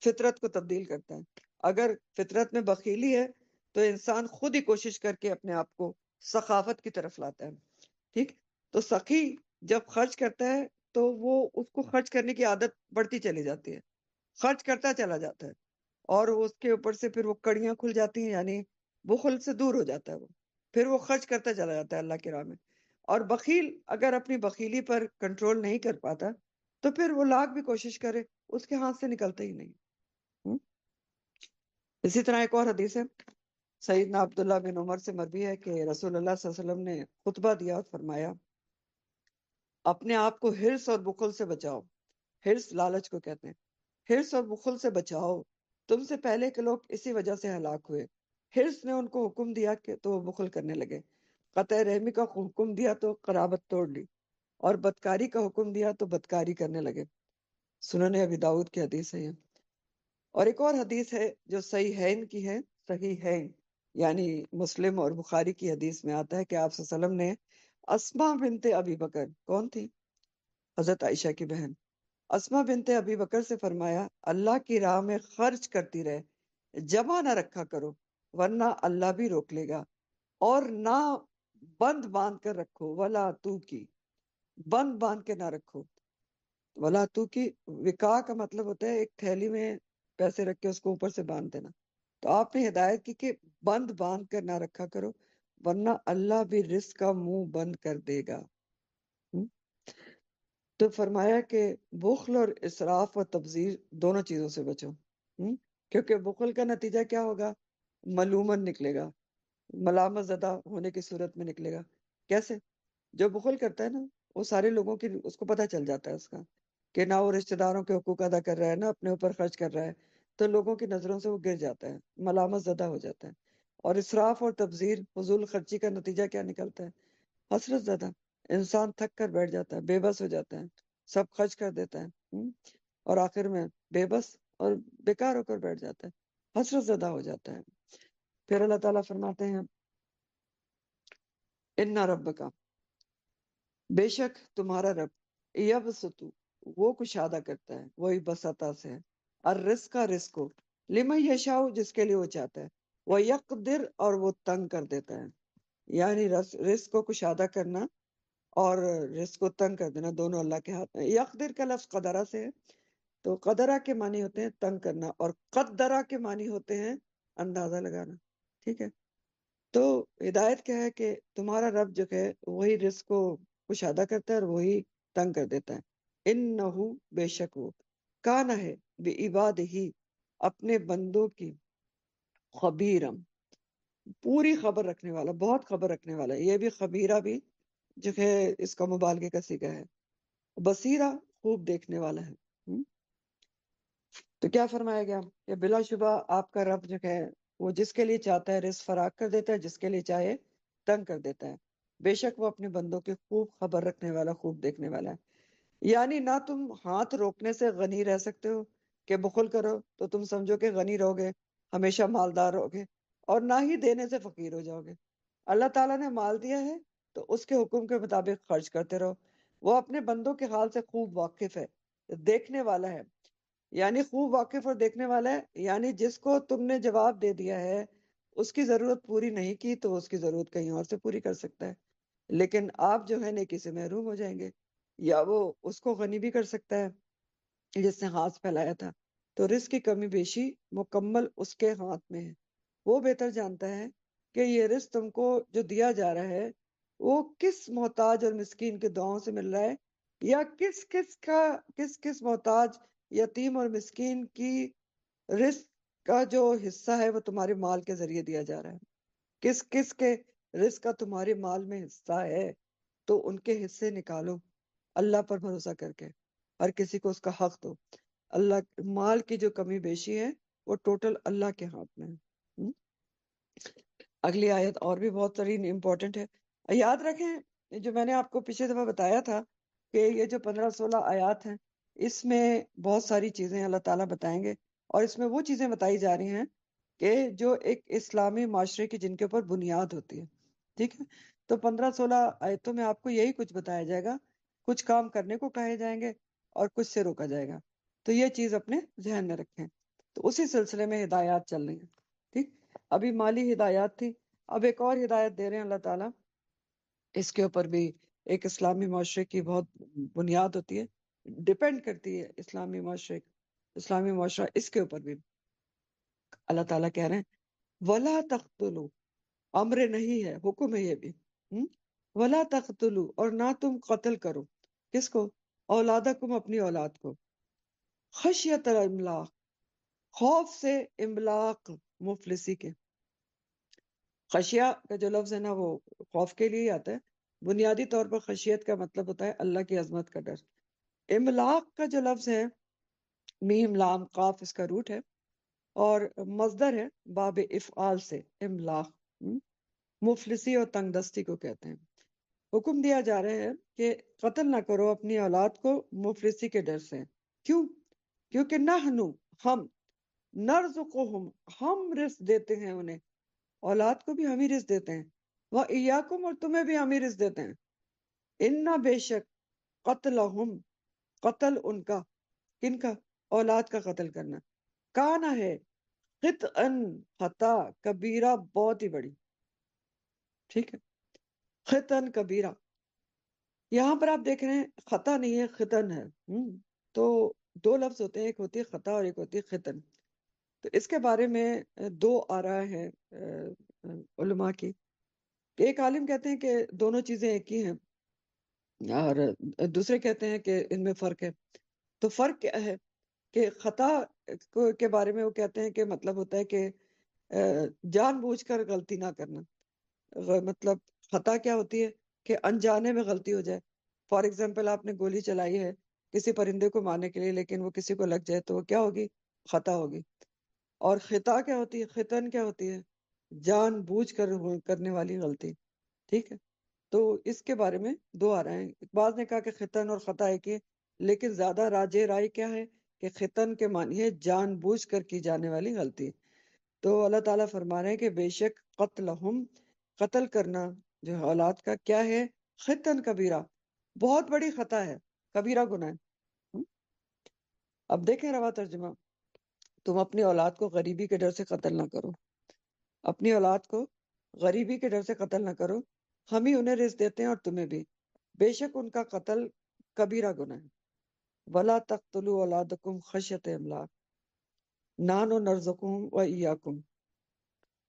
فطرت کو تبدیل کرتا ہے. اگر فطرت میں بخیلی ہے تو انسان خود ہی کوشش کر کے اپنے آپ کو سخاوت کی طرف لاتا ہے. ٹھیک؟ تو سخی جب خرچ کرتا ہے تو وہ اس کو خرچ کرنے کی عادت بڑھتی چلی جاتی ہے، خرچ کرتا چلا جاتا ہے اور اس کے اوپر سے پھر وہ کڑیاں کھل جاتی ہیں، یعنی بخل سے دور ہو جاتا ہے، وہ پھر وہ خرچ کرتا چلا جاتا ہے اللہ کی راہ میں. اور بخیل اگر اپنی بخیلی پر کنٹرول نہیں کر پاتا تو پھر وہ لاکھ بھی کوشش کرے اس کے ہاتھ سے نکلتا ہی نہیں. اسی طرح ایک اور حدیث ہے، سیدنا عبداللہ بن عمر سے مروی ہے کہ رسول اللہ صلی اللہ علیہ وسلم نے خطبہ دیا اور فرمایا اپنے آپ کو حرص اور بخل سے بچاؤ. حرص لالچ کو کہتے ہیں. حرص اور بخل سے بچاؤ، تم سے پہلے کے لوگ اسی وجہ سے ہلاک ہوئے. حرص نے ان کو حکم دیا کہ تو وہ بخل کرنے لگے، قطع رحمی کا حکم دیا تو قرابت توڑ لی، اور بدکاری کا حکم دیا تو بدکاری کرنے لگے. سنن ابی داؤد کی حدیث ہے یہ. اور ایک اور حدیث ہے جو صحیحین کی ہے، صحیحین یعنی مسلم اور بخاری کی حدیث میں آتا ہے کہ آپ صلی اللہ علیہ وسلم نے اسماء بنت ابی بکر، کون تھی؟ حضرت عائشہ کی بہن اسماء بنت ابی بکر سے فرمایا اللہ کی راہ میں خرچ کرتی رہے، جمع نہ رکھا کرو ورنہ اللہ بھی روک لے گا، اور نہ بند باندھ کر رکھو، ولا تو کی بند باندھ کے نہ رکھو. ولا تو کی وکا کا مطلب ہوتا ہے ایک تھیلی میں پیسے رکھ کے اس کو اوپر سے باندھ دینا. تو آپ نے ہدایت کی کہ بند باندھ کر نہ رکھا کرو ورنہ اللہ بھی رزق کا منہ بند کر دے گا. تو فرمایا کہ بخل اور اسراف و تبذیر دونوں چیزوں سے بچو، کیونکہ بخل کا نتیجہ کیا ہوگا؟ ملومن نکلے گا، ملامت زدہ ہونے کی صورت میں نکلے گا. کیسے؟ جو بخل کرتا ہے نا، وہ سارے لوگوں کی اس کو پتہ چل جاتا ہے اس کا کہ نہ وہ رشتہ داروں کے حقوق ادا کر رہا ہے، نہ اپنے اوپر خرچ کر رہا ہے، تو لوگوں کی نظروں سے وہ گر جاتا ہے، ملامت زدہ ہو جاتا ہے. اور اسراف اور تبذیر فضول خرچی کا نتیجہ کیا نکلتا ہے؟ حسرت زدہ. انسان تھک کر بیٹھ جاتا ہے، بے بس ہو جاتا ہے، سب خرچ کر دیتا ہے، اور آخر میں بے بس اور بیکار ہو کر بیٹھ جاتا ہے، حسرت زدہ ہو جاتا ہے۔ پھر اللہ تعالیٰ فرماتے ہیں ان ربک، بے شک تمہارا رب، یبسطو، وہ کشادہ کرتا ہے، وہی بسطا سے ہے، الرزق، رزق کو، لمن یشاء، جس کے لیے وہ چاہتا ہے، وہ یقدر، اور وہ تنگ کر دیتا ہے۔ یعنی رزق کو کشادہ کرنا اور رزق کو تنگ کر دینا دونوں اللہ کے ہاتھ میں۔ یقدر کا لفظ قدرہ سے ہے، تو قدرہ کے معنی ہوتے ہیں تنگ کرنا، اور قدرہ کے معنی ہوتے ہیں اندازہ لگانا، ٹھیک ہے۔ تو ہدایت کیا ہے کہ تمہارا رب جو ہے وہی رزق کو کشادہ کرتا ہے اور وہی تنگ کر دیتا ہے۔ انہو، بے شک وہ، کان ہے، بے عباد ہی، اپنے بندوں کی، خبیرم، پوری خبر رکھنے والا، بہت خبر رکھنے والا ہے۔ یہ بھی خبیرہ بھی جو ہے اس کا مبالغے کا صیغہ ہے۔ بصیرہ، خوب دیکھنے والا ہے۔ تو کیا فرمایا گیا کہ بلا شبہ آپ کا رب جو ہے وہ جس کے لیے چاہتا ہے رزق فراخ کر دیتا ہے، جس کے لیے چاہے تنگ کر دیتا ہے۔ بے شک وہ اپنے بندوں کی خوب خبر رکھنے والا، خوب دیکھنے والا ہے۔ یعنی نہ تم ہاتھ روکنے سے غنی رہ سکتے ہو کہ بخل کرو تو تم سمجھو کہ غنی رہو گے، ہمیشہ مالدار رہو گے، اور نہ ہی دینے سے فقیر ہو جاؤ گے۔ اللہ تعالیٰ نے مال دیا ہے تو اس کے حکم کے مطابق خرچ کرتے رہو۔ وہ اپنے بندوں کے حال سے خوب واقف ہے، دیکھنے والا ہے۔ یعنی خوب واقف اور دیکھنے والا ہے، یعنی جس کو تم نے جواب دے دیا ہے اس کی ضرورت پوری نہیں کی تو اس کی ضرورت کہیں اور سے پوری کر سکتا ہے، لیکن آپ جو ہے نیکی سے محروم ہو جائیں گے، یا وہ اس کو غنی بھی کر سکتا ہے جس نے ہاتھ پھیلایا تھا۔ تو رزق کی کمی بیشی مکمل اس کے ہاتھ میں ہے، وہ بہتر جانتا ہے کہ یہ رزق تم کو جو دیا جا رہا ہے وہ کس محتاج اور مسکین کے دعاؤں سے مل رہا ہے، یا کس کس محتاج، یتیم اور مسکین کی رزق کا جو حصہ ہے وہ تمہارے مال کے ذریعے دیا جا رہا ہے، کس کس کے رزق کا تمہارے مال میں حصہ ہے، تو ان کے حصے نکالو اللہ پر بھروسہ کر کے، ہر کسی کو اس کا حق دو۔ اللہ، مال کی جو کمی بیشی ہے وہ ٹوٹل اللہ کے ہاتھ میں ہے۔ اگلی آیت اور بھی بہت ساری امپورٹنٹ ہے۔ یاد رکھیں جو میں نے آپ کو پچھلے دفعہ بتایا تھا کہ یہ جو 15-16 آیات ہیں اس میں بہت ساری چیزیں اللہ تعالیٰ بتائیں گے، اور اس میں وہ چیزیں بتائی جا رہی ہیں کہ جو ایک اسلامی معاشرے کی جن کے اوپر بنیاد ہوتی ہے، ٹھیک ہے۔ تو 15-16 آیتوں میں آپ کو یہی کچھ بتایا جائے گا، کچھ کام کرنے کو کہے جائیں گے اور کچھ سے روکا جائے گا، تو یہ چیز اپنے ذہن میں رکھیں۔ تو اسی سلسلے میں ہدایات چل رہی ہیں، ٹھیک۔ ابھی مالی ہدایات تھی، اب ایک اور ہدایت دے رہے ہیں اللہ تعالیٰ، اس کے اوپر بھی ایک اسلامی معاشرے کی بہت بنیاد ہوتی ہے، ڈپینڈ کرتی ہے اسلامی معاشرہ اس کے اوپر بھی اللہ تعالیٰ کہہ رہے ہیں وَلَا تَقْتُلُوا، امر نہیں ہے، حکم ہے یہ بھی، وَلَا تَقْتُلُوا، اور نہ تم قتل کرو، کس کو؟ اولادکم، اپنی اولاد کو، خشیت الاملاق، خوف سے، املاق مفلسی کے۔ خشیہ کا جو لفظ ہے نا وہ خوف کے لیے ہی آتا ہے، بنیادی طور پر خشیت کا مطلب ہوتا ہے اللہ کی عظمت کا ڈر۔ املاق کا جو لفظ ہے، میم لام قاف اس کا روٹ ہے، اور مصدر ہے باب افعال سے، املاق، مفلسی اور تنگ دستی کو کہتے ہیں۔ حکم دیا جا رہا ہے کہ قتل نہ کرو اپنی اولاد کو مفلسی کے ڈر سے۔ کیوں؟ کیونکہ نحنو، ہم، نرزقہم، ہم رزق دیتے ہیں انہیں، اولاد کو بھی ہم ہی رزق دیتے ہیں، وَإِيَّاكُمْ، اور تمہیں بھی ہم ہی رزق دیتے ہیں۔ اِنَّ، بے شک، قتلہم، قتل ان کا، کن کا؟ اولاد کا قتل کرنا، کانا ہے، خطأً، خطا، کبیرہ، بہت ہی بڑی، ٹھیک ہے، خطأً کبیرہ۔ یہاں پر آپ دیکھ رہے ہیں خطا نہیں ہے، خطن ہے، تو دو لفظ ہوتے ہیں، ایک ہوتی ہے خطا اور ایک ہوتی ہے خطن۔ تو اس کے بارے میں دو آراء ہیں علماء کی۔ ایک عالم کہتے ہیں کہ دونوں چیزیں ایک ہی ہیں، اور دوسرے کہتے ہیں کہ ان میں فرق ہے۔ تو فرق کیا ہے کہ خطا کے بارے میں وہ کہتے ہیں کہ مطلب ہوتا ہے کہ جان بوجھ کر غلطی نہ کرنا، مطلب خطا کیا ہوتی ہے کہ انجانے میں غلطی ہو جائے۔ فار ایگزامپل آپ نے گولی چلائی ہے کسی پرندے کو مارنے کے لیے، لیکن وہ کسی کو لگ جائے تو وہ کیا ہوگی؟ خطا ہوگی۔ اور خطا کیا ہوتی ہے، خطن کیا ہوتی ہے؟ جان بوجھ کر کرنے والی غلطی، ٹھیک ہے۔ تو اس کے بارے میں دو آ رہے ہیں، بعض نے کہا کہ خطن اور خطا ایک ہی ہے، لیکن زیادہ راجح رائے کیا ہے کہ ختن کے معنی ہے جان بوجھ کر کی جانے والی غلطی. تو اللہ تعالیٰ فرما رہے ہیں کہ بے شک قتل کرنا جو ہے اولاد کا کیا ہے، ختن کبیرہ، بہت بڑی خطا ہے، کبیرہ گناہ ہے. اب دیکھیں روا ترجمہ، تم اپنی اولاد کو غریبی کے ڈر سے قتل نہ کرو، اپنی اولاد کو غریبی کے ڈر سے قتل نہ کرو، ہم ہی انہیں رزق دیتے ہیں اور تمہیں بھی، بے شک ان کا قتل کبیرہ گناہ ہے. وَلَا تَقْتُلُوا أَوْلَادَكُمْ خَشْيَةَ إِمْلَاقٍ نَحْنُ نَرْزُقُهُمْ وَإِيَّاكُمْ،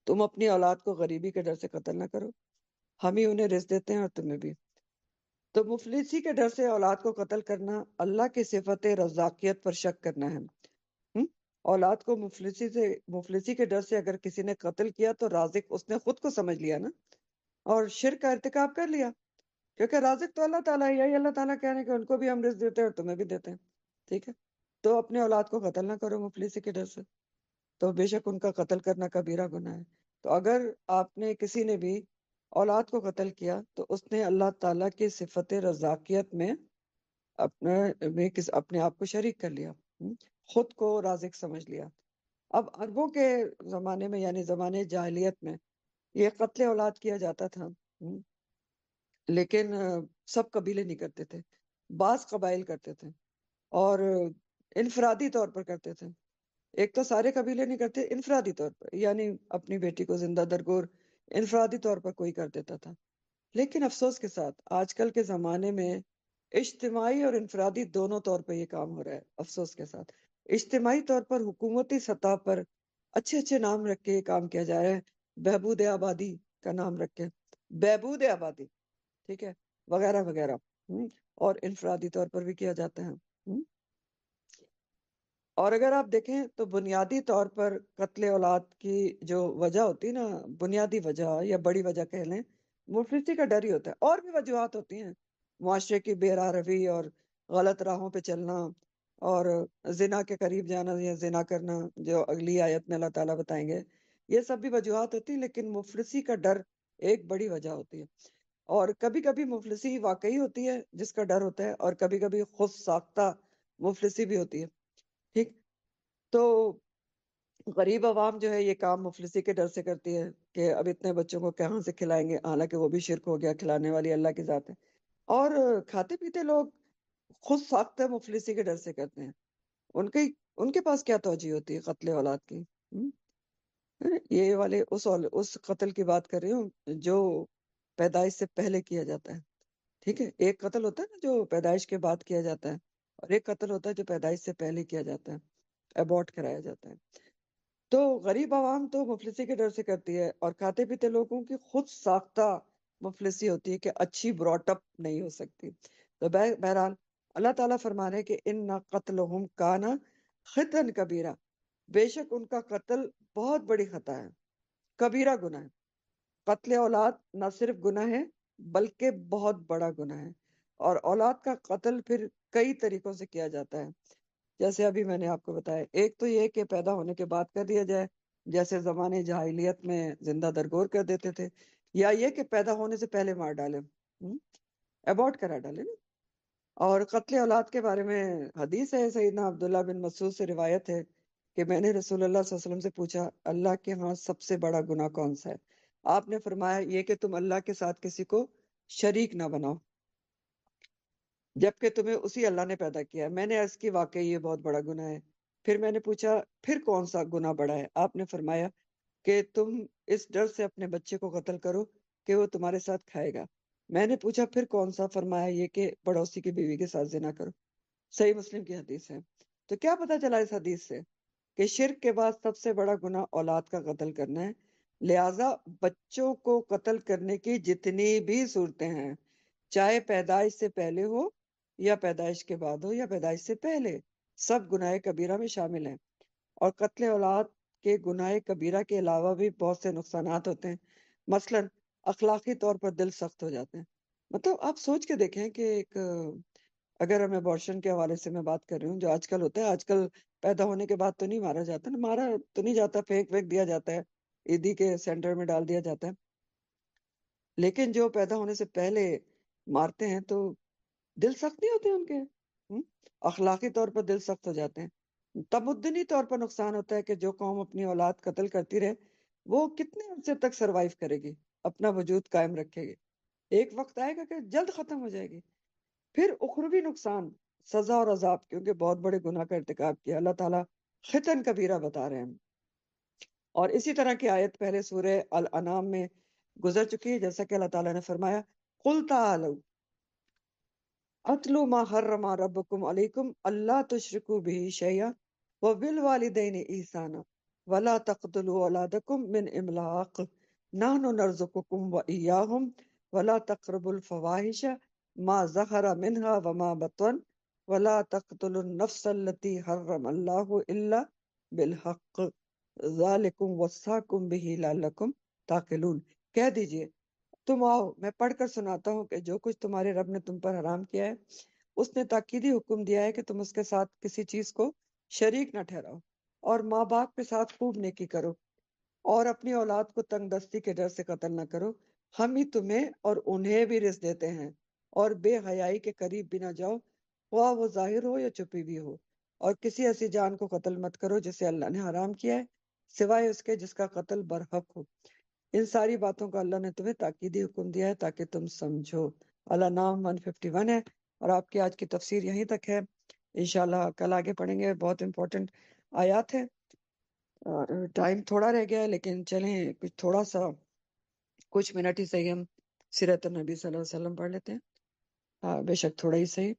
تم اپنی اولاد کو غریبی کے ڈر سے قتل نہ کرو، ہم ہی انہیں رزق دیتے ہیں اور تمہیں بھی. تو مفلسی کے ڈر سے اولاد کو قتل کرنا اللہ کی صفت رزاقیت پر شک کرنا ہے. اولاد کو مفلسی کے ڈر سے اگر کسی نے قتل کیا تو رازق اس نے خود کو سمجھ لیا نا، اور شرک کا ارتکاب کر لیا، کیونکہ رازق تو اللہ تعالیٰ ہے. یہی اللہ تعالیٰ کہہ رہے ہیں کہ ان کو بھی ہم رزق دیتے ہیں اور تمہیں بھی دیتے ہیں. ٹھیک ہے، تو اپنے اولاد کو قتل نہ کرو مفلسی کے ڈر سے، تو بے شک ان کا قتل کرنا کبیرہ گناہ ہے. تو اگر آپ نے کسی نے بھی اولاد کو قتل کیا تو اس نے اللہ تعالیٰ کی صفت رزاقیت میں اپنے آپ کو شریک کر لیا، خود کو رازق سمجھ لیا. اب عربوں کے زمانے میں یعنی زمانے جاہلیت میں یہ قتل اولاد کیا جاتا تھا، لیکن سب قبیلے نہیں کرتے تھے، بعض قبائل کرتے تھے اور انفرادی طور پر کرتے تھے. ایک تو سارے قبیلے نہیں کرتے، انفرادی طور پر، یعنی اپنی بیٹی کو زندہ درگور انفرادی طور پر کوئی کر دیتا تھا. لیکن افسوس کے ساتھ آج کل کے زمانے میں اجتماعی اور انفرادی دونوں طور پر یہ کام ہو رہا ہے. افسوس کے ساتھ اجتماعی طور پر حکومتی سطح پر اچھے اچھے نام رکھ کے یہ کام کیا جا رہا ہے، بہبود آبادی کا نام رکھ کے، بہبود آبادی، ٹھیک ہے، وغیرہ وغیرہ، اور انفرادی طور پر بھی کیا جاتا ہے. اور اگر آپ دیکھیں تو بنیادی طور پر قتل اولاد کی جو وجہ ہوتی ہے نا، بنیادی وجہ یا بڑی وجہ کہہ لیں، مفلسی کا ڈر ہی ہوتا ہے. اور بھی وجوہات ہوتی ہیں، معاشرے کی بے راہ روی اور غلط راہوں پہ چلنا اور زنا کے قریب جانا یا زنا کرنا، جو اگلی آیت میں اللہ تعالیٰ بتائیں گے، یہ سب بھی وجوہات ہوتی ہیں. لیکن مفلسی کا ڈر ایک بڑی وجہ ہوتی ہے. اور کبھی کبھی مفلسی واقعی ہوتی ہے جس کا ڈر ہوتا ہے، اور کبھی کبھی خود ساختہ مفلسی بھی ہوتی ہے. ٹھیک، تو غریب عوام جو ہے یہ کام مفلسی کے ڈر سے کرتی ہے کہ اب اتنے بچوں کو کہاں سے کھلائیں گے، حالانکہ وہ بھی شرک ہو گیا، کھلانے والی اللہ کی ذات ہے. اور کھاتے پیتے لوگ خود ساختہ مفلسی کے ڈر سے کرتے ہیں. ان کے پاس کیا توجہ ہوتی ہے قتل اولاد کی؟ یہ والے اس قتل کی بات کر رہی ہوں جو پیدائش سے پہلے کیا جاتا ہے. ٹھیک ہے، ایک قتل ہوتا ہے نا جو پیدائش کے بعد کیا جاتا ہے، اور ایک قتل ہوتا ہے جو پیدائش سے پہلے کیا جاتا ہے، ابورٹ کرایا جاتا ہے. تو غریب عوام تو مفلسی کے ڈر سے کرتی ہے، اور کھاتے پیتے لوگوں کی خود ساختہ مفلسی ہوتی ہے کہ اچھی براٹ اپ نہیں ہو سکتی. تو بہرحال اللہ تعالیٰ فرما رہے کہ ان قتلہم کانا خطا کبیرہ، بے شک ان کا قتل بہت بڑی خطا ہے، کبیرہ گناہ ہے. قتل اولاد نہ صرف گناہ ہے بلکہ بہت بڑا گناہ ہے. اور اولاد کا قتل پھر کئی طریقوں سے کیا جاتا ہے، جیسے ابھی میں نے آپ کو بتایا. ایک تو یہ کہ پیدا ہونے کے بعد کر دیا جائے، جیسے زمانے جاہلیت میں زندہ درگور کر دیتے تھے، یا یہ کہ پیدا ہونے سے پہلے مار ڈالے، ابورٹ کرا ڈالے نا. اور قتل اولاد کے بارے میں حدیث ہے، سیدنا عبداللہ بن مسعود سے روایت ہے کہ میں نے رسول اللہ صلی اللہ علیہ وسلم سے پوچھا اللہ کے ہاں سب سے بڑا گناہ کون سا ہے؟ آپ نے فرمایا یہ کہ تم اللہ کے ساتھ کسی کو شریک نہ بناؤ جبکہ تمہیں اسی اللہ نے پیدا کیا. میں نے عرض کی واقعی یہ بہت بڑا گناہ ہے. پھر میں نے پوچھا پھر کون سا گناہ بڑا ہے؟ آپ نے فرمایا کہ تم اس ڈر سے اپنے بچے کو قتل کرو کہ وہ تمہارے ساتھ کھائے گا. میں نے پوچھا پھر کون سا؟ فرمایا یہ کہ پڑوسی کی بیوی کے ساتھ زنا کرو. صحیح مسلم کی حدیث ہے. تو کیا پتہ چلا اس حدیث سے کہ شرک کے بعد سب سے بڑا گناہ اولاد کا قتل کرنا ہے. لہٰذا بچوں کو قتل کرنے کی جتنی بھی صورتیں ہیں، چاہے پیدائش سے پہلے ہو یا پیدائش کے بعد ہو یا پیدائش سے پہلے، سب گناہ کبیرہ میں شامل ہیں. اور قتل اولاد کے گناہ کبیرہ کے علاوہ بھی بہت سے نقصانات ہوتے ہیں. مثلا اخلاقی طور پر دل سخت ہو جاتے ہیں. مطلب آپ سوچ کے دیکھیں کہ ایک اگر ہم ابارشن کے حوالے سے میں بات کر رہی ہوں جو آج کل ہوتا ہے، آج کل پیدا ہونے کے بعد تو نہیں مارا جاتا نا، مارا تو نہیں جاتا، پھینک دیا جاتا ہے، عیدی کے سینٹر میں ڈال دیا جاتا ہے. لیکن جو پیدا ہونے سے پہلے مارتے ہیں تو دل سخت نہیں ہوتے ان کے اخلاقی طور پر دل سخت ہو جاتے ہیں۔ تمدنی طور پر نقصان ہوتا ہے کہ جو قوم اپنی اولاد قتل کرتی رہے وہ کتنے عرصے تک سروائیو کرے گی، اپنا وجود قائم رکھے گی؟ ایک وقت آئے گا کہ جلد ختم ہو جائے گی۔ پھر اخروی نقصان، سزا اور عذاب، کیونکہ بہت بڑے گناہ کا ارتکاب کیا۔ اللہ تعالیٰ خطن کبیرہ بتا رہے ہیں۔ اور اسی طرح کی آیت پہلے سورہ الانعام میں گزر چکی ہے، جیسا کہ اللہ تعالیٰ نے فرمایا قُلْ تَعَالَوْا اتلو ما حرم ربکم علیکم اللہ تشرکوا بہ شیئا وبالوالدین احسانا ولا تقتلوا اولادکم من املاق نحن نرزقکم وإیاہم ولا تقربوا الفواحش ما ظہر منها وما بطن ولا تقتلوا النفس التي حرم اللہ الا بالحق ذالکم وصاکم بہ لعلکم تعقلون۔ کہہ دیجئے تم آؤ، میں پڑھ کر سناتا ہوں کہ جو کچھ تمہارے رب نے تم پر حرام کیا ہے اس نے تاکیدی حکم دیا ہے کہ تم اس کے ساتھ کسی چیز کو شریک نہ ٹھہراؤ، اور ماں باپ کے ساتھ خوب نیکی کرو، اور اپنی اولاد کو تنگ دستی کے ڈر سے قتل نہ کرو۔ ہم ہی تمہیں اور انہیں بھی رزق دیتے ہیں، اور بے حیائی کے قریب بھی نہ جاؤ، خواہ وہ ظاہر ہو یا چھپی بھی ہو، اور کسی ایسی جان کو قتل مت کرو جسے اللہ نے حرام کیا ہے سوائے اس کے جس کا قتل برحق ہو۔ ان ساری باتوں کا اللہ نے تمہیں تاکیدی حکم دیا ہے تاکہ تم سمجھو۔ الانعام 151 ہے، اور آپ کی آج کی تفسیر یہیں تک ہے۔ انشاءاللہ کل آگے پڑھیں گے، بہت امپورٹنٹ آیات ہے، اور ٹائم تھوڑا رہ گیا ہے، لیکن چلیں کچھ تھوڑا سا کچھ منٹ ہی صحیح ہم سیرت النبی صلی اللہ علیہ وسلم پڑھ لیتے ہیں، بے شک تھوڑا ہی صحیح۔